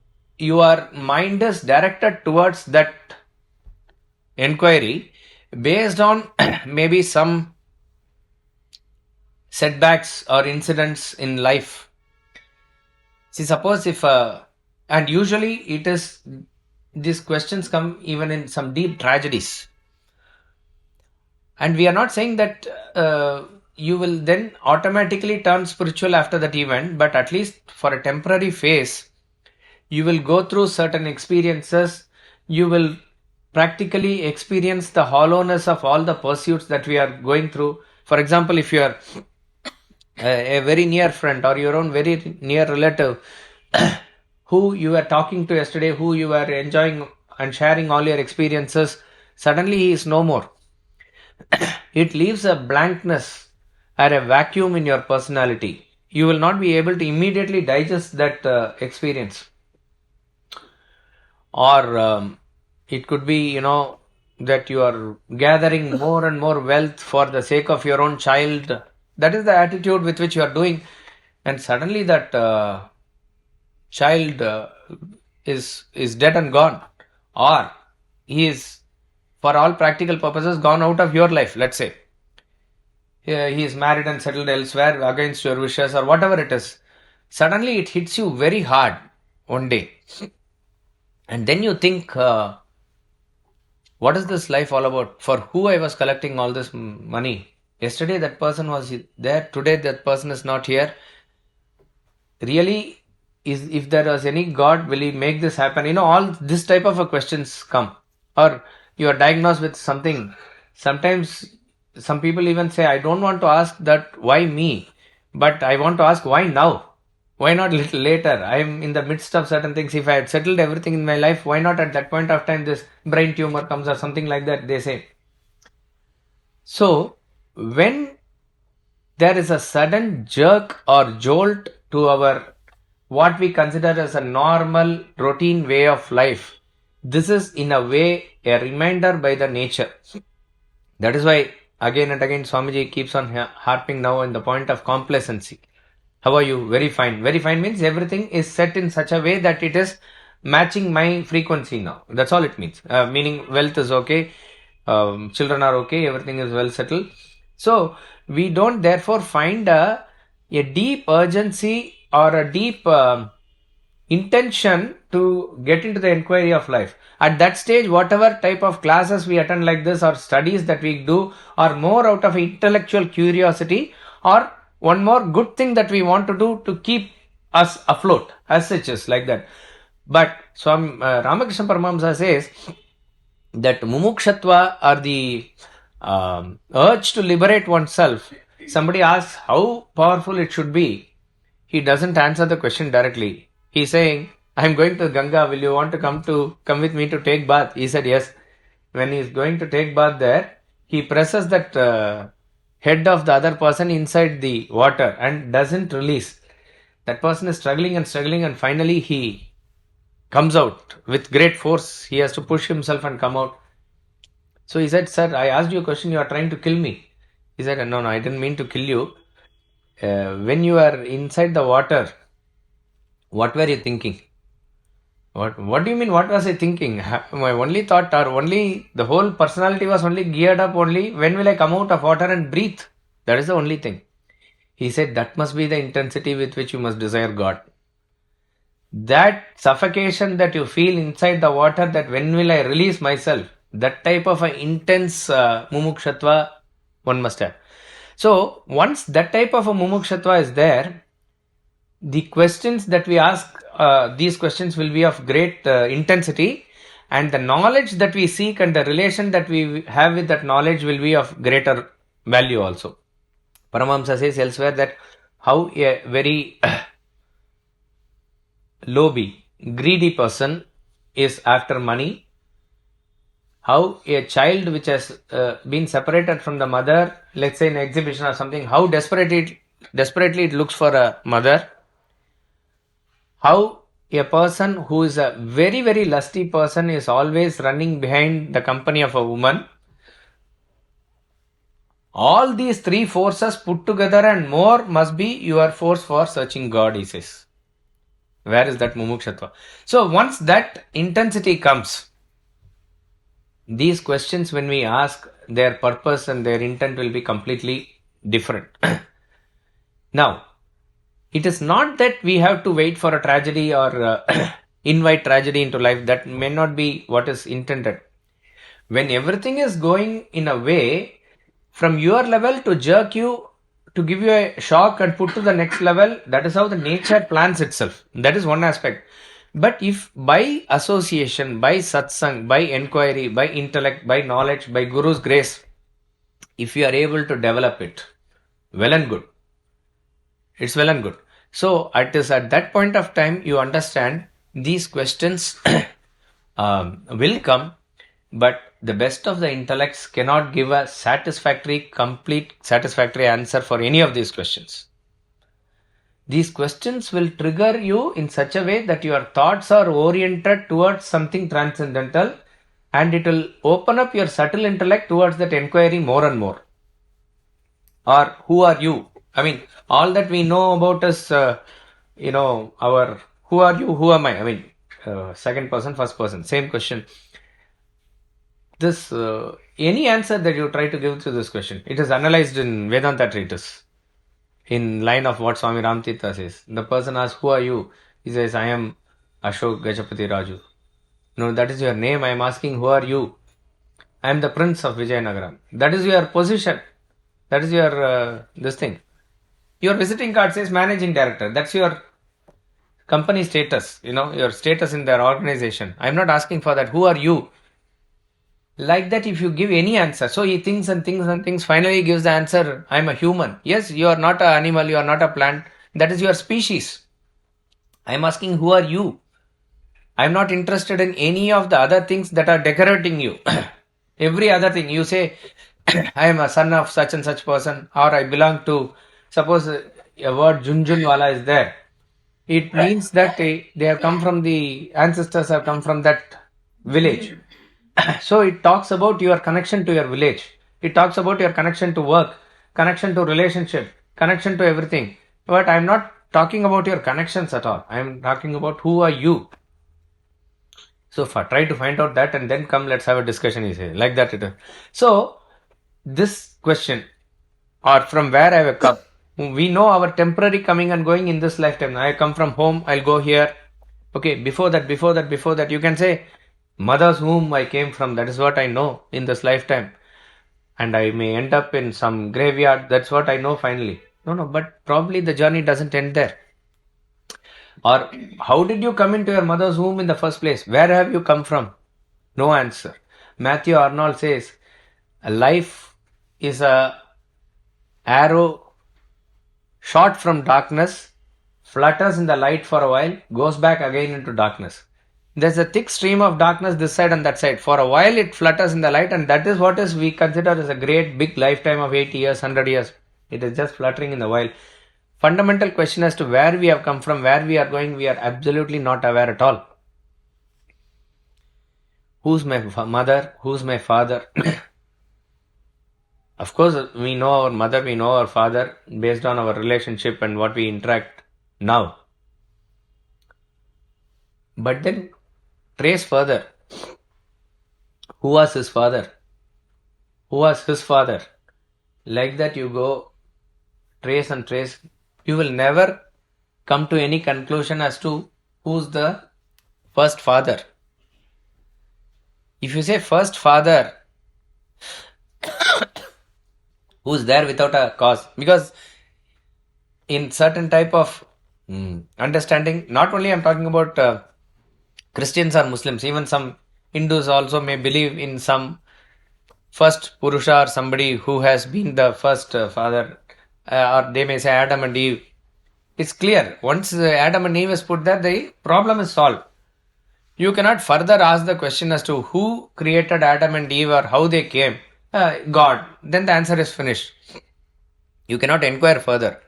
mind is directed towards that inquiry based on maybe some setbacks or incidents in life. See, suppose and usually it is, these questions come even in some deep tragedies. And we are not saying that you will then automatically turn spiritual after that event, but at least for a temporary phase, you will go through certain experiences. You will practically experience the hollowness of all the pursuits that we are going through. For example, if you are a very near friend or your own very near relative who you were talking to yesterday, who you were enjoying and sharing all your experiences, suddenly he is no more. It leaves a blankness or a vacuum in your personality. You will not be able to immediately digest that experience. Or it could be, that you are gathering more and more wealth for the sake of your own child. That is the attitude with which you are doing. And suddenly that child is dead and gone. Or he is, for all practical purposes, gone out of your life, let's say. He is married and settled elsewhere against your wishes or whatever it is. Suddenly it hits you very hard one day. And then you think, what is this life all about? For who I was collecting all this money? Yesterday that person was there, today that person is not here. Really, if there was any God, will he make this happen? All this type of questions come. Or you are diagnosed with something. Sometimes some people even say, I don't want to ask that why me, but I want to ask why now? Why not little later? I am in the midst of certain things. If I had settled everything in my life, why not at that point of time this brain tumor comes or something like that, they say. So, when there is a sudden jerk or jolt to our what we consider as a normal routine way of life, this is in a way a reminder by the nature. That is why again and again Swamiji keeps on harping now on the point of complacency. How are you? Very fine. Very fine means everything is set in such a way that it is matching my frequency now. That's all it means. Meaning wealth is okay, children are okay, everything is well settled. So we don't therefore find a deep urgency or a deep intention to get into the inquiry of life. At that stage, whatever type of classes we attend like this or studies that we do are more out of intellectual curiosity or one more good thing that we want to do to keep us afloat, as such is like that. But Swami Ramakrishna Paramahamsa says that mumukshatva or the urge to liberate oneself. Somebody asks how powerful it should be. He doesn't answer the question directly. He's saying, I'm going to Ganga, will you want to come with me to take bath? He said yes. When he's going to take bath there, he presses that head of the other person inside the water and doesn't release. That person is struggling and finally he comes out with great force. He has to push himself and come out. So he said, sir, I asked you a question, you are trying to kill me. He said, no, I didn't mean to kill you. When you are inside the water, what were you thinking? What do you mean, what was I thinking? My only thought or only the whole personality was only geared up only when will I come out of water and breathe? That is the only thing. He said that must be the intensity with which you must desire God. That suffocation that you feel inside the water, that when will I release myself, that type of an intense mumukshatva one must have. So once that type of a mumukshatva is there, the questions that we ask, these questions will be of great intensity, and the knowledge that we seek and the relation that we have with that knowledge will be of greater value also. Paramahamsa says elsewhere that how a very lobby, greedy person is after money, how a child which has been separated from the mother, let's say in an exhibition or something, how desperately it looks for a mother, how a person who is a very, very lusty person is always running behind the company of a woman. All these three forces put together and more must be your force for searching God, he says. Where is that mumukshatva? So once that intensity comes, these questions when we ask, their purpose and their intent will be completely different. Now, it is not that we have to wait for a tragedy or invite tragedy into life. That may not be what is intended. When everything is going in a way from your level to jerk you, to give you a shock and put to the next level, that is how the nature plans itself. That is one aspect. But if by association, by satsang, by inquiry, by intellect, by knowledge, by Guru's grace, if you are able to develop it, well and good. It's well and good. So it is at that point of time you understand these questions will come, but the best of the intellects cannot give a complete satisfactory answer for any of these questions. These questions will trigger you in such a way that your thoughts are oriented towards something transcendental, and it will open up your subtle intellect towards that inquiry more and more. Or who are you? I mean, all that we know about us, our who are you, who am I? I mean, second person, first person, same question. This, any answer that you try to give to this question, it is analyzed in Vedanta treatise. In line of what Swami Ramtirtha says. The person asks, who are you? He says, I am Ashok Gajapati Raju. No, that is your name. I am asking, who are you? I am the prince of Vijayanagaram. That is your position. That is your this thing. Your visiting card says managing director. That's your company status, your status in their organization. I'm not asking for that. Who are you? Like that, if you give any answer, so he thinks and thinks and thinks, finally gives the answer, I'm a human. Yes, you are not an animal, you are not a plant. That is your species. I'm asking, who are you? I'm not interested in any of the other things that are decorating you. Every other thing, you say, I am a son of such and such person, or I belong to, suppose a word Junjunwala is there. It means that they have come from the ancestors have come from that village. So it talks about your connection to your village. It talks about your connection to work, connection to relationship, connection to everything. But I'm not talking about your connections at all. I'm talking about who are you. So try to find out that and then come, let's have a discussion, he says. Like that it is. So this question, or from where I have come, we know our temporary coming and going in this lifetime. I come from home, I'll go here. Okay, before that, you can say, mother's womb I came from, that is what I know in this lifetime. And I may end up in some graveyard, that's what I know finally. No, but probably the journey doesn't end there. Or how did you come into your mother's womb in the first place? Where have you come from? No answer. Matthew Arnold says, life is a arrow shot from darkness, flutters in the light for a while, goes back again into darkness. There's a thick stream of darkness this side and that side. For a while it flutters in the light, and that is what we consider as a great big lifetime of 80 years, 100 years. It is just fluttering in the while. Fundamental question as to where we have come from, where we are going, we are absolutely not aware at all. Who's my mother? Who's my father? Of course, we know our mother, we know our father based on our relationship and what we interact now. But then trace further. Who was his father? Who was his father? Like that you go trace and trace. You will never come to any conclusion as to who's the first father. If you say first father, who's there without a cause? Because in certain type of understanding, not only I'm talking about Christians or Muslims, even some Hindus also may believe in some first Purusha or somebody who has been the first father, or they may say Adam and Eve. It's clear, once Adam and Eve is put there, the problem is solved. You cannot further ask the question as to who created Adam and Eve or how they came. God. Then the answer is finished. You cannot inquire further.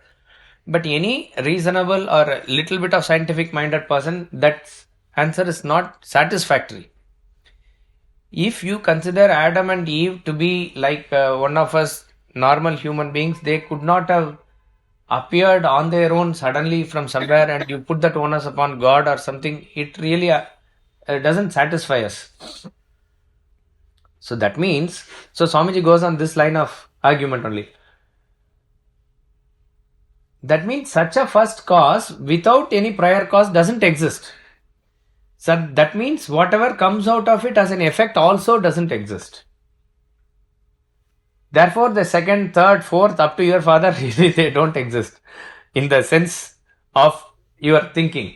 But any reasonable or a little bit of scientific minded person, that answer is not satisfactory. If you consider Adam and Eve to be like one of us normal human beings, they could not have appeared on their own suddenly from somewhere and you put that onus upon God or something. It really doesn't satisfy us. So that means, so Swamiji goes on this line of argument only. That means such a first cause without any prior cause doesn't exist. So that means whatever comes out of it as an effect also doesn't exist. Therefore, the second, third, fourth, up to your father, really they don't exist in the sense of your thinking.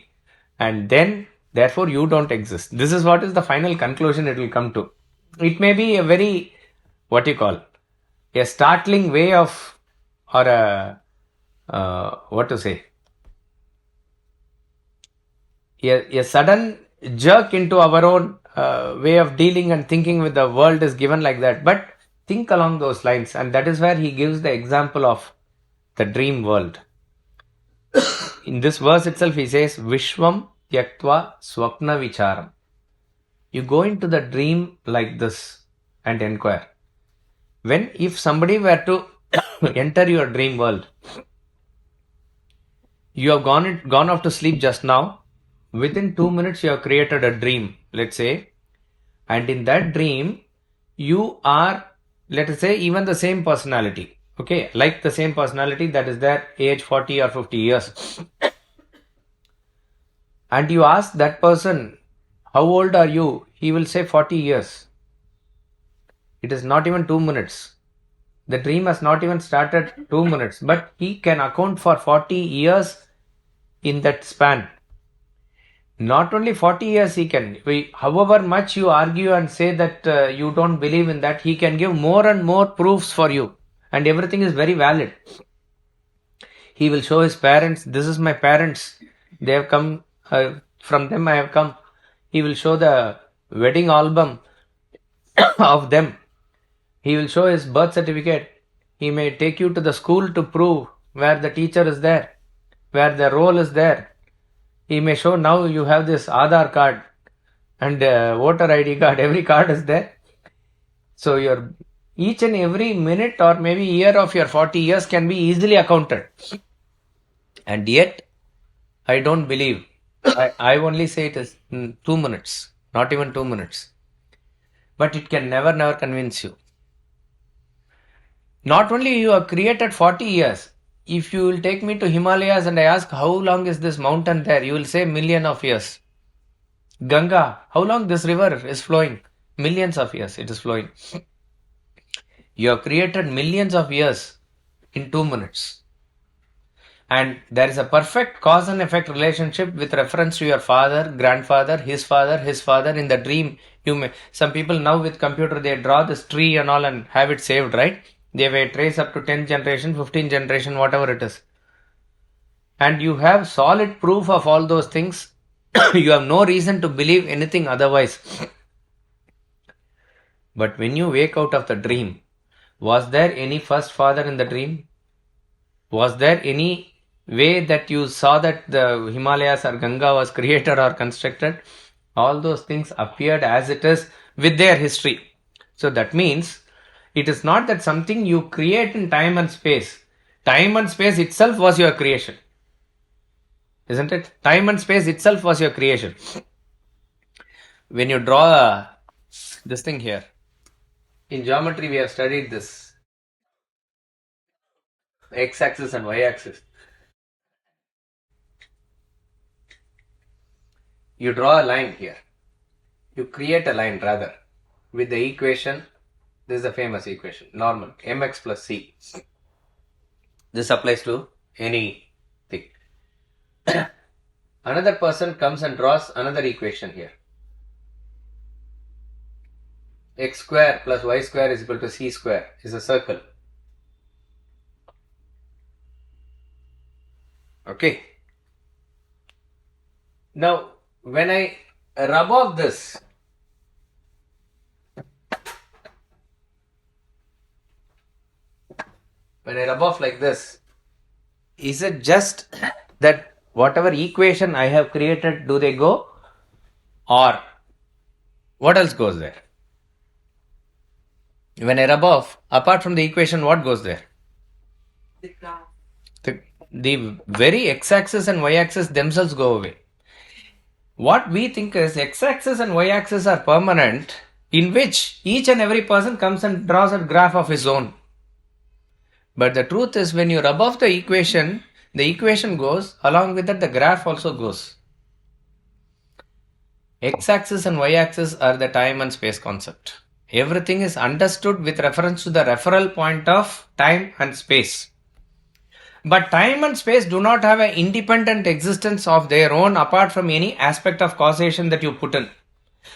And then, therefore, you don't exist. This is what is the final conclusion it will come to. It may be a very, a startling way of, or a, a sudden jerk into our own way of dealing and thinking with the world is given like that. But think along those lines, and that is where he gives the example of the dream world. In this verse itself, he says, Vishwam Tyaktva Swapna Vicharam. You go into the dream like this and inquire. If somebody were to enter your dream world, you have gone off to sleep just now. Within 2 minutes, you have created a dream, let's say, and in that dream, you are, let us say, even the same personality. Okay, like the same personality that is there, age 40 or 50 years. And you ask that person, how old are you? He will say 40 years. It is not even 2 minutes. The dream has not even started 2 minutes, but he can account for 40 years in that span. Not only 40 years he can, however much you argue and say that you don't believe in that, he can give more and more proofs for you, and everything is very valid. He will show his parents, this is my parents, they have come, from them I have come. He will show the wedding album of them. He will show his birth certificate. He may take you to the school to prove where the teacher is there, where the roll is there. He may show now you have this Aadhaar card and voter ID card, every card is there. So your each and every minute or maybe year of your 40 years can be easily accounted. And yet, I don't believe. I only say it is 2 minutes, not even 2 minutes. But it can never convince you. Not only you have created 40 years, if you will take me to Himalayas and I ask how long is this mountain there, you will say million of years. Ganga, how long this river is flowing? Millions of years it is flowing. You have created millions of years in 2 minutes. And there is a perfect cause and effect relationship with reference to your father, grandfather, his father in the dream. Some people now with computer, they draw this tree and all and have it saved, right? They may trace up to 10 generation, 15 generation, whatever it is. And you have solid proof of all those things. You have no reason to believe anything otherwise. But when you wake out of the dream, was there any first father in the dream? Was there any way that you saw that the Himalayas or Ganga was created or constructed? All those things appeared as it is with their history. So that means it is not that something you create in time and space. Time and space itself was your creation. Isn't it? Time and space itself was your creation. When you draw this thing here, in geometry we have studied this. X-axis and Y-axis. You draw a line here. You create a line rather with the equation. This is a famous equation, normal, mx plus c. This applies to anything. Another person comes and draws another equation here. X square plus y square is equal to c square is a circle. Okay. Now, when I rub off this, when I rub off like this, is it just that whatever equation I have created, do they go? Or what else goes there? When I rub off, apart from the equation, what goes there? The very x-axis and y-axis themselves go away. What we think is x-axis and y-axis are permanent, in which each and every person comes and draws a graph of his own. But the truth is, when you rub off the equation goes, along with that the graph also goes. X-axis and y-axis are the time and space concept. Everything is understood with reference to the referral point of time and space. But time and space do not have an independent existence of their own apart from any aspect of causation that you put in.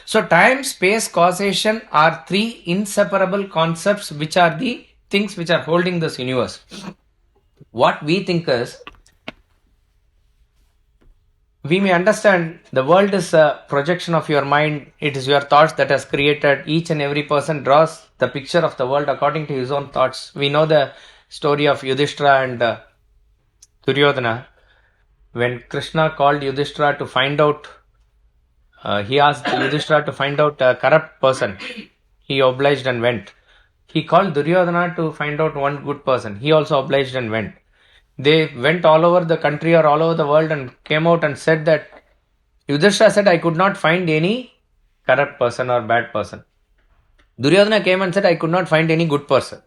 So time, space, causation are three inseparable concepts which are the things which are holding this universe. What we think is, we may understand the world is a projection of your mind. It is your thoughts that has created. Each and every person draws the picture of the world according to his own thoughts. We know the story of Yudhishthira and Duryodhana. When Krishna called Yudhishthira to find out, he asked Yudhishthira to find out a corrupt person. He obliged and went. He called Duryodhana to find out one good person. He also obliged and went. They went all over the country or all over the world and came out and said that Yudhishthira said, I could not find any corrupt person or bad person. Duryodhana came and said, I could not find any good person.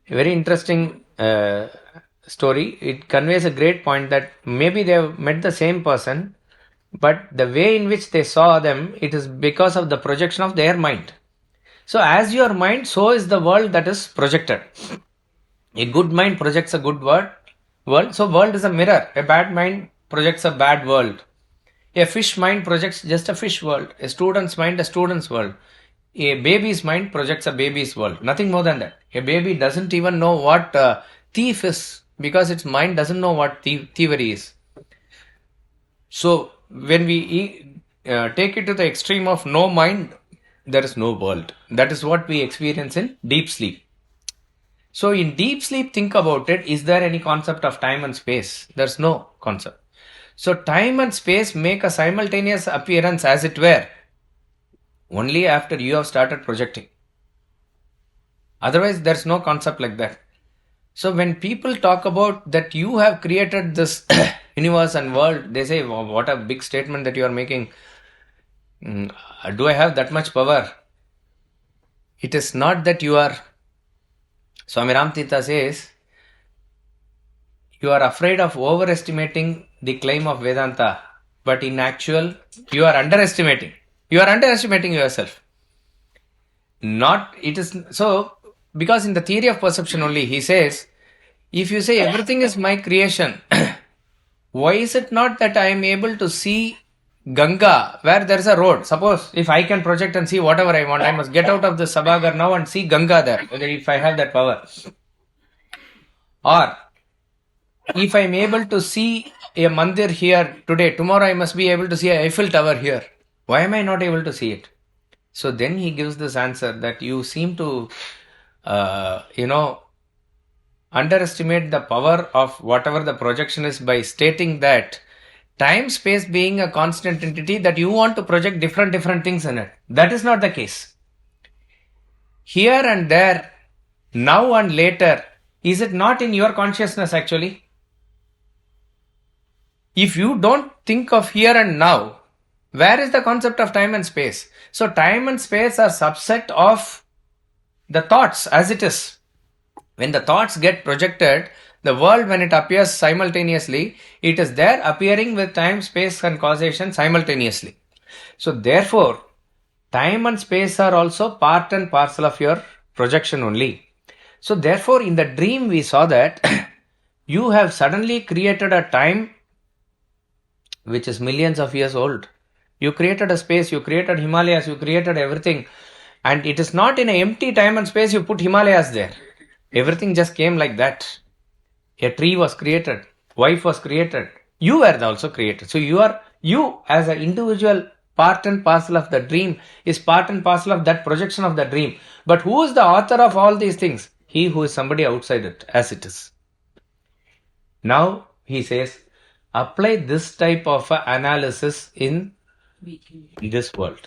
A very interesting story. It conveys a great point that maybe they have met the same person, but the way in which they saw them, it is because of the projection of their mind. So as your mind, so is the world that is projected. A good mind projects a good world. So world is a mirror. A bad mind projects a bad world. A fish mind projects just a fish world. A student's mind, a student's world. A baby's mind projects a baby's world. Nothing more than that. A baby doesn't even know what thief is because its mind doesn't know what thievery is. So when we take it to the extreme of no mind, there is no world. That is what we experience in deep sleep. So in deep sleep, think about it. Is there any concept of time and space? There's no concept. So time and space make a simultaneous appearance, as it were, only after you have started projecting. Otherwise, there's no concept like that. So when people talk about that you have created this universe and world, they say, wow, what a big statement that you are making. Do I have that much power? It is not that you are. Swami Ramtita says, you are afraid of overestimating the claim of Vedanta, but in actual, you are underestimating. You are underestimating yourself. Not, it is, so, because in the theory of perception only, he says, if you say everything is my creation, why is it not that I am able to see Ganga where there is a road? Suppose if I can project and see whatever I want, I must get out of the Sabhagar now and see Ganga there, if I have that power. Or if I am able to see a mandir here today, tomorrow I must be able to see a Eiffel Tower here. Why am I not able to see it? So then he gives this answer that you seem to, underestimate the power of whatever the projection is by stating that time space being a constant entity, that you want to project different things in it. That is not the case. Here and there, now and later, is it not in your consciousness actually? If you don't think of here and now, where is the concept of time and space? So time and space are subset of the thoughts as it is. When the thoughts get projected, the world, when it appears simultaneously, it is there appearing with time, space and causation simultaneously. So therefore, time and space are also part and parcel of your projection only. So therefore, in the dream we saw that you have suddenly created a time which is millions of years old. You created a space, you created Himalayas, you created everything. And it is not in an empty time and space you put Himalayas there. Everything just came like that. A tree was created, wife was created, you were also created. So you as an individual part and parcel of the dream is part and parcel of that projection of the dream. But who is the author of all these things? He who is somebody outside it, as it is. Now he says, apply this type of analysis in this world,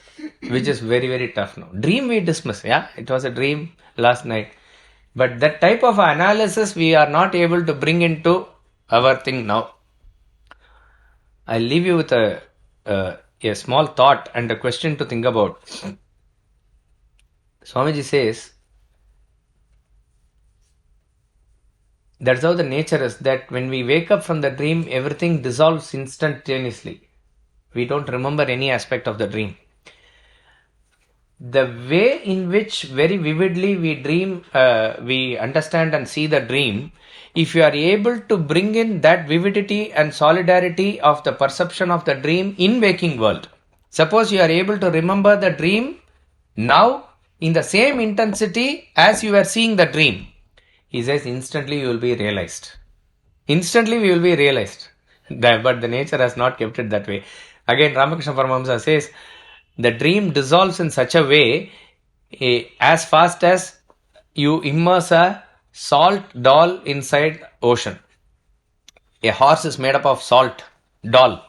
which is very tough now. Dream we dismiss, yeah, it was a dream last night. But that type of analysis we are not able to bring into our thing now. I'll leave you with a small thought and a question to think about. Swamiji says, that's how the nature is, that when we wake up from the dream, everything dissolves instantaneously. We don't remember any aspect of the dream. The way in which very vividly we dream, we understand and see the dream, if you are able to bring in that vividity and solidarity of the perception of the dream in waking world. Suppose you are able to remember the dream now in the same intensity as you were seeing the dream. He says instantly you will be realized. Instantly we will be realized. But the nature has not kept it that way. Again, Ramakrishna Paramahamsa says, the dream dissolves in such a way as fast as you immerse a salt doll inside ocean. A horse is made up of salt doll,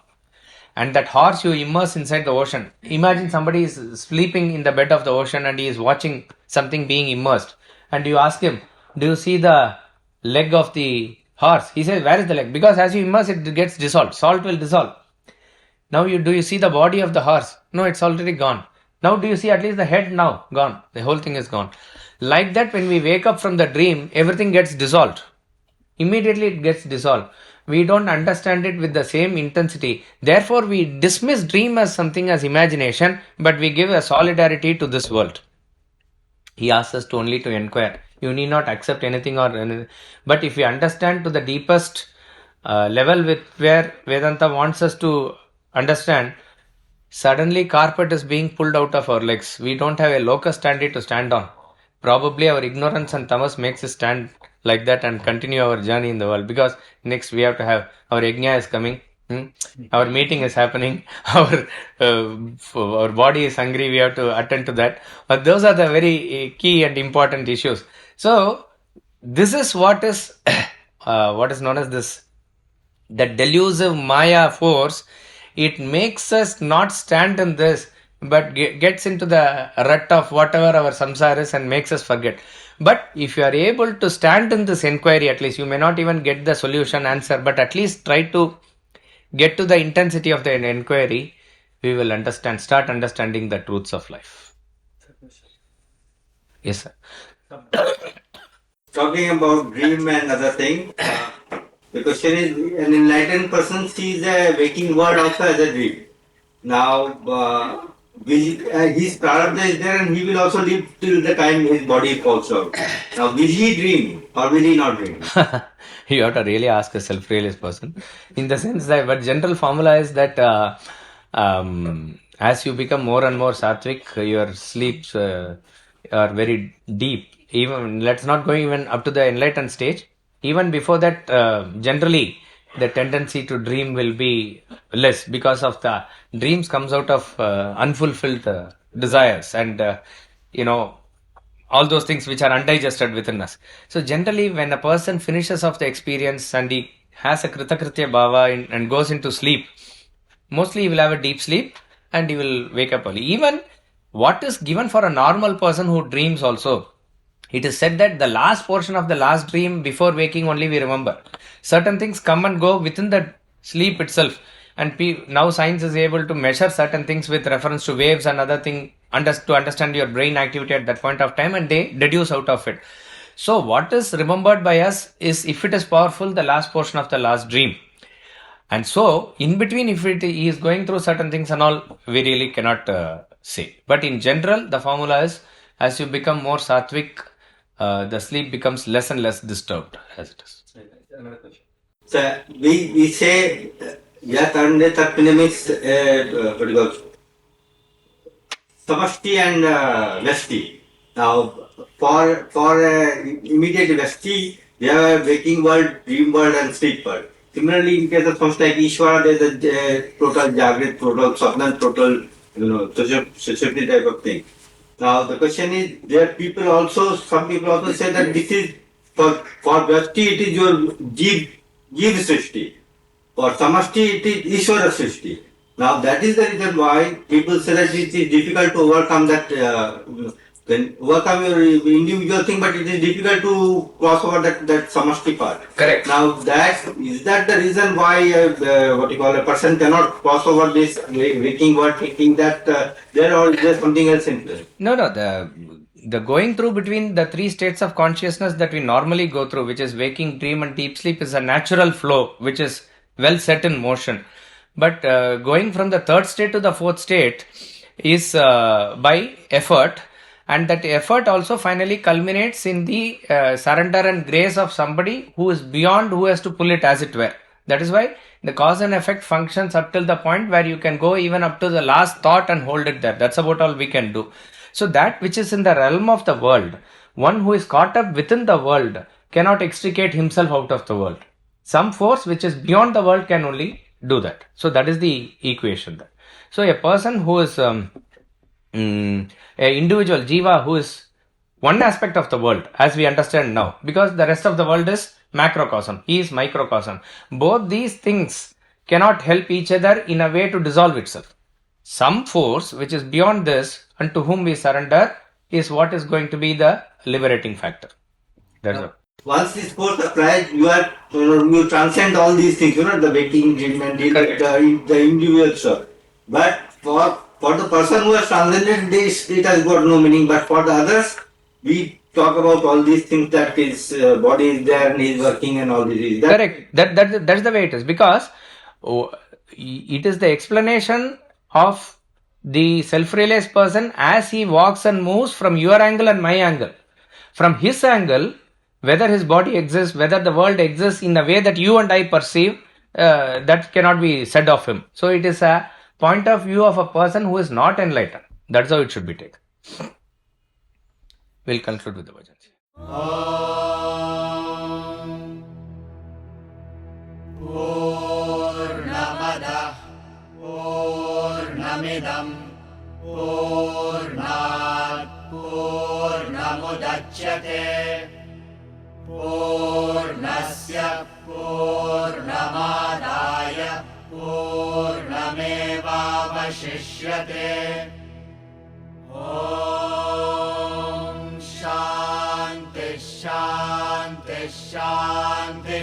and that horse you immerse inside the ocean. Imagine somebody is sleeping in the bed of the ocean and he is watching something being immersed, and you ask him, do you see the leg of the horse? He says, where is the leg? Because as you immerse it gets dissolved. Salt will dissolve. Now do you see the body of the horse? No, it's already gone. Now do you see at least the head? Now gone. The whole thing is gone. Like that, when we wake up from the dream, everything gets dissolved. Immediately it gets dissolved. We don't understand it with the same intensity. Therefore, we dismiss dream as something as imagination, but we give a solidarity to this world. He asks us to only to inquire. You need not accept anything or anything. But if we understand to the deepest level with where Vedanta wants us to understand, suddenly carpet is being pulled out of our legs. We don't have a locus standi to stand on. Probably our ignorance and tamas makes us stand like that and continue our journey in the world, because next we have to have our yajna is coming. Our meeting is happening. Our body is hungry. We have to attend to that. But those are the very key and important issues. So this is what is what is known as this, the delusive Maya force. It makes us not stand in this, but gets into the rut of whatever our samsara is and makes us forget. But if you are able to stand in this inquiry, at least you may not even get the solution answer, but at least try to get to the intensity of the inquiry, we will start understanding the truths of life. Yes, sir. Talking about dream and other thing, the question is, an enlightened person sees a waking world also as a dream. Now, his prarabdha is there and he will also live till the time his body falls out. Now, will he dream or will he not dream? You have to really ask a self-realized person. In the sense that, but general formula is that as you become more and more sattvic, your sleeps are very deep. Even let's not go even up to the enlightened stage. Even before that, generally the tendency to dream will be less, because of the dreams comes out of unfulfilled desires and all those things which are undigested within us. So generally when a person finishes off the experience and he has a kritakritya bhava and goes into sleep, mostly he will have a deep sleep and he will wake up early. Even what is given for a normal person who dreams also, it is said that the last portion of the last dream, before waking only we remember. Certain things come and go within the sleep itself. And now science is able to measure certain things with reference to waves and other thing to understand your brain activity at that point of time, and they deduce out of it. So what is remembered by us is, if it is powerful, the last portion of the last dream. And so in between, if he is going through certain things and all, we really cannot say. But in general, the formula is, as you become more sattvic, the sleep becomes less and less disturbed as it is. So we say yat ande tatpine means what do you call samashti and vesti. Now for immediate vesti, they have a waking world, dream world and sleep world. Similarly, in case of something like Ishvara, there is a total Jagrit, total Sapnan, total Sushupti type of thing. Now the question is, some people also say that this is for Vyasti it is your Jeev Srishti. For Samashti it is Ishvara Srishti. Now that is the reason why people say that it is difficult to overcome that, overcome your individual thing, but it is difficult to cross over that Samashti part. Correct. Now is that the reason why a person cannot cross over this waking world, thinking that there or is there something else in place? No, the going through between the three states of consciousness that we normally go through, which is waking, dream and deep sleep, is a natural flow which is well set in motion. But going from the third state to the fourth state is by effort, and that effort also finally culminates in the surrender and grace of somebody who is beyond, who has to pull it as it were. That is why the cause and effect functions up till the point where you can go even up to the last thought and hold it there. That's about all we can do. So that which is in the realm of the world, one who is caught up within the world cannot extricate himself out of the world. Some force which is beyond the world can only do that. So that is the equation there. So a person who is a individual jiva, who is one aspect of the world as we understand now, because the rest of the world is macrocosm, he is microcosm. Both these things cannot help each other in a way to dissolve itself. Some force which is beyond this and to whom we surrender is what is going to be the liberating factor. That's all. Once this force applies, you transcend all these things, the waking, dream and the individual stuff. But for the person who has transcended this, it has got no meaning. But for the others, we talk about all these things, that his body is there and he is working and all this. Correct. That's the way it is, because it is the explanation of The self-realized person, as he walks and moves from your angle and my angle, from his angle, whether his body exists, whether the world exists in the way that you and I perceive, that cannot be said of him. So it is a point of view of a person who is not enlightened. That's how it should be taken. We'll conclude with the bhajan. Poornam Adah Poornamidam Poornat Poornamudachyate Poornasya Poornamadaya Poornamevavashishyate. Om Shanti Shanti Shanti.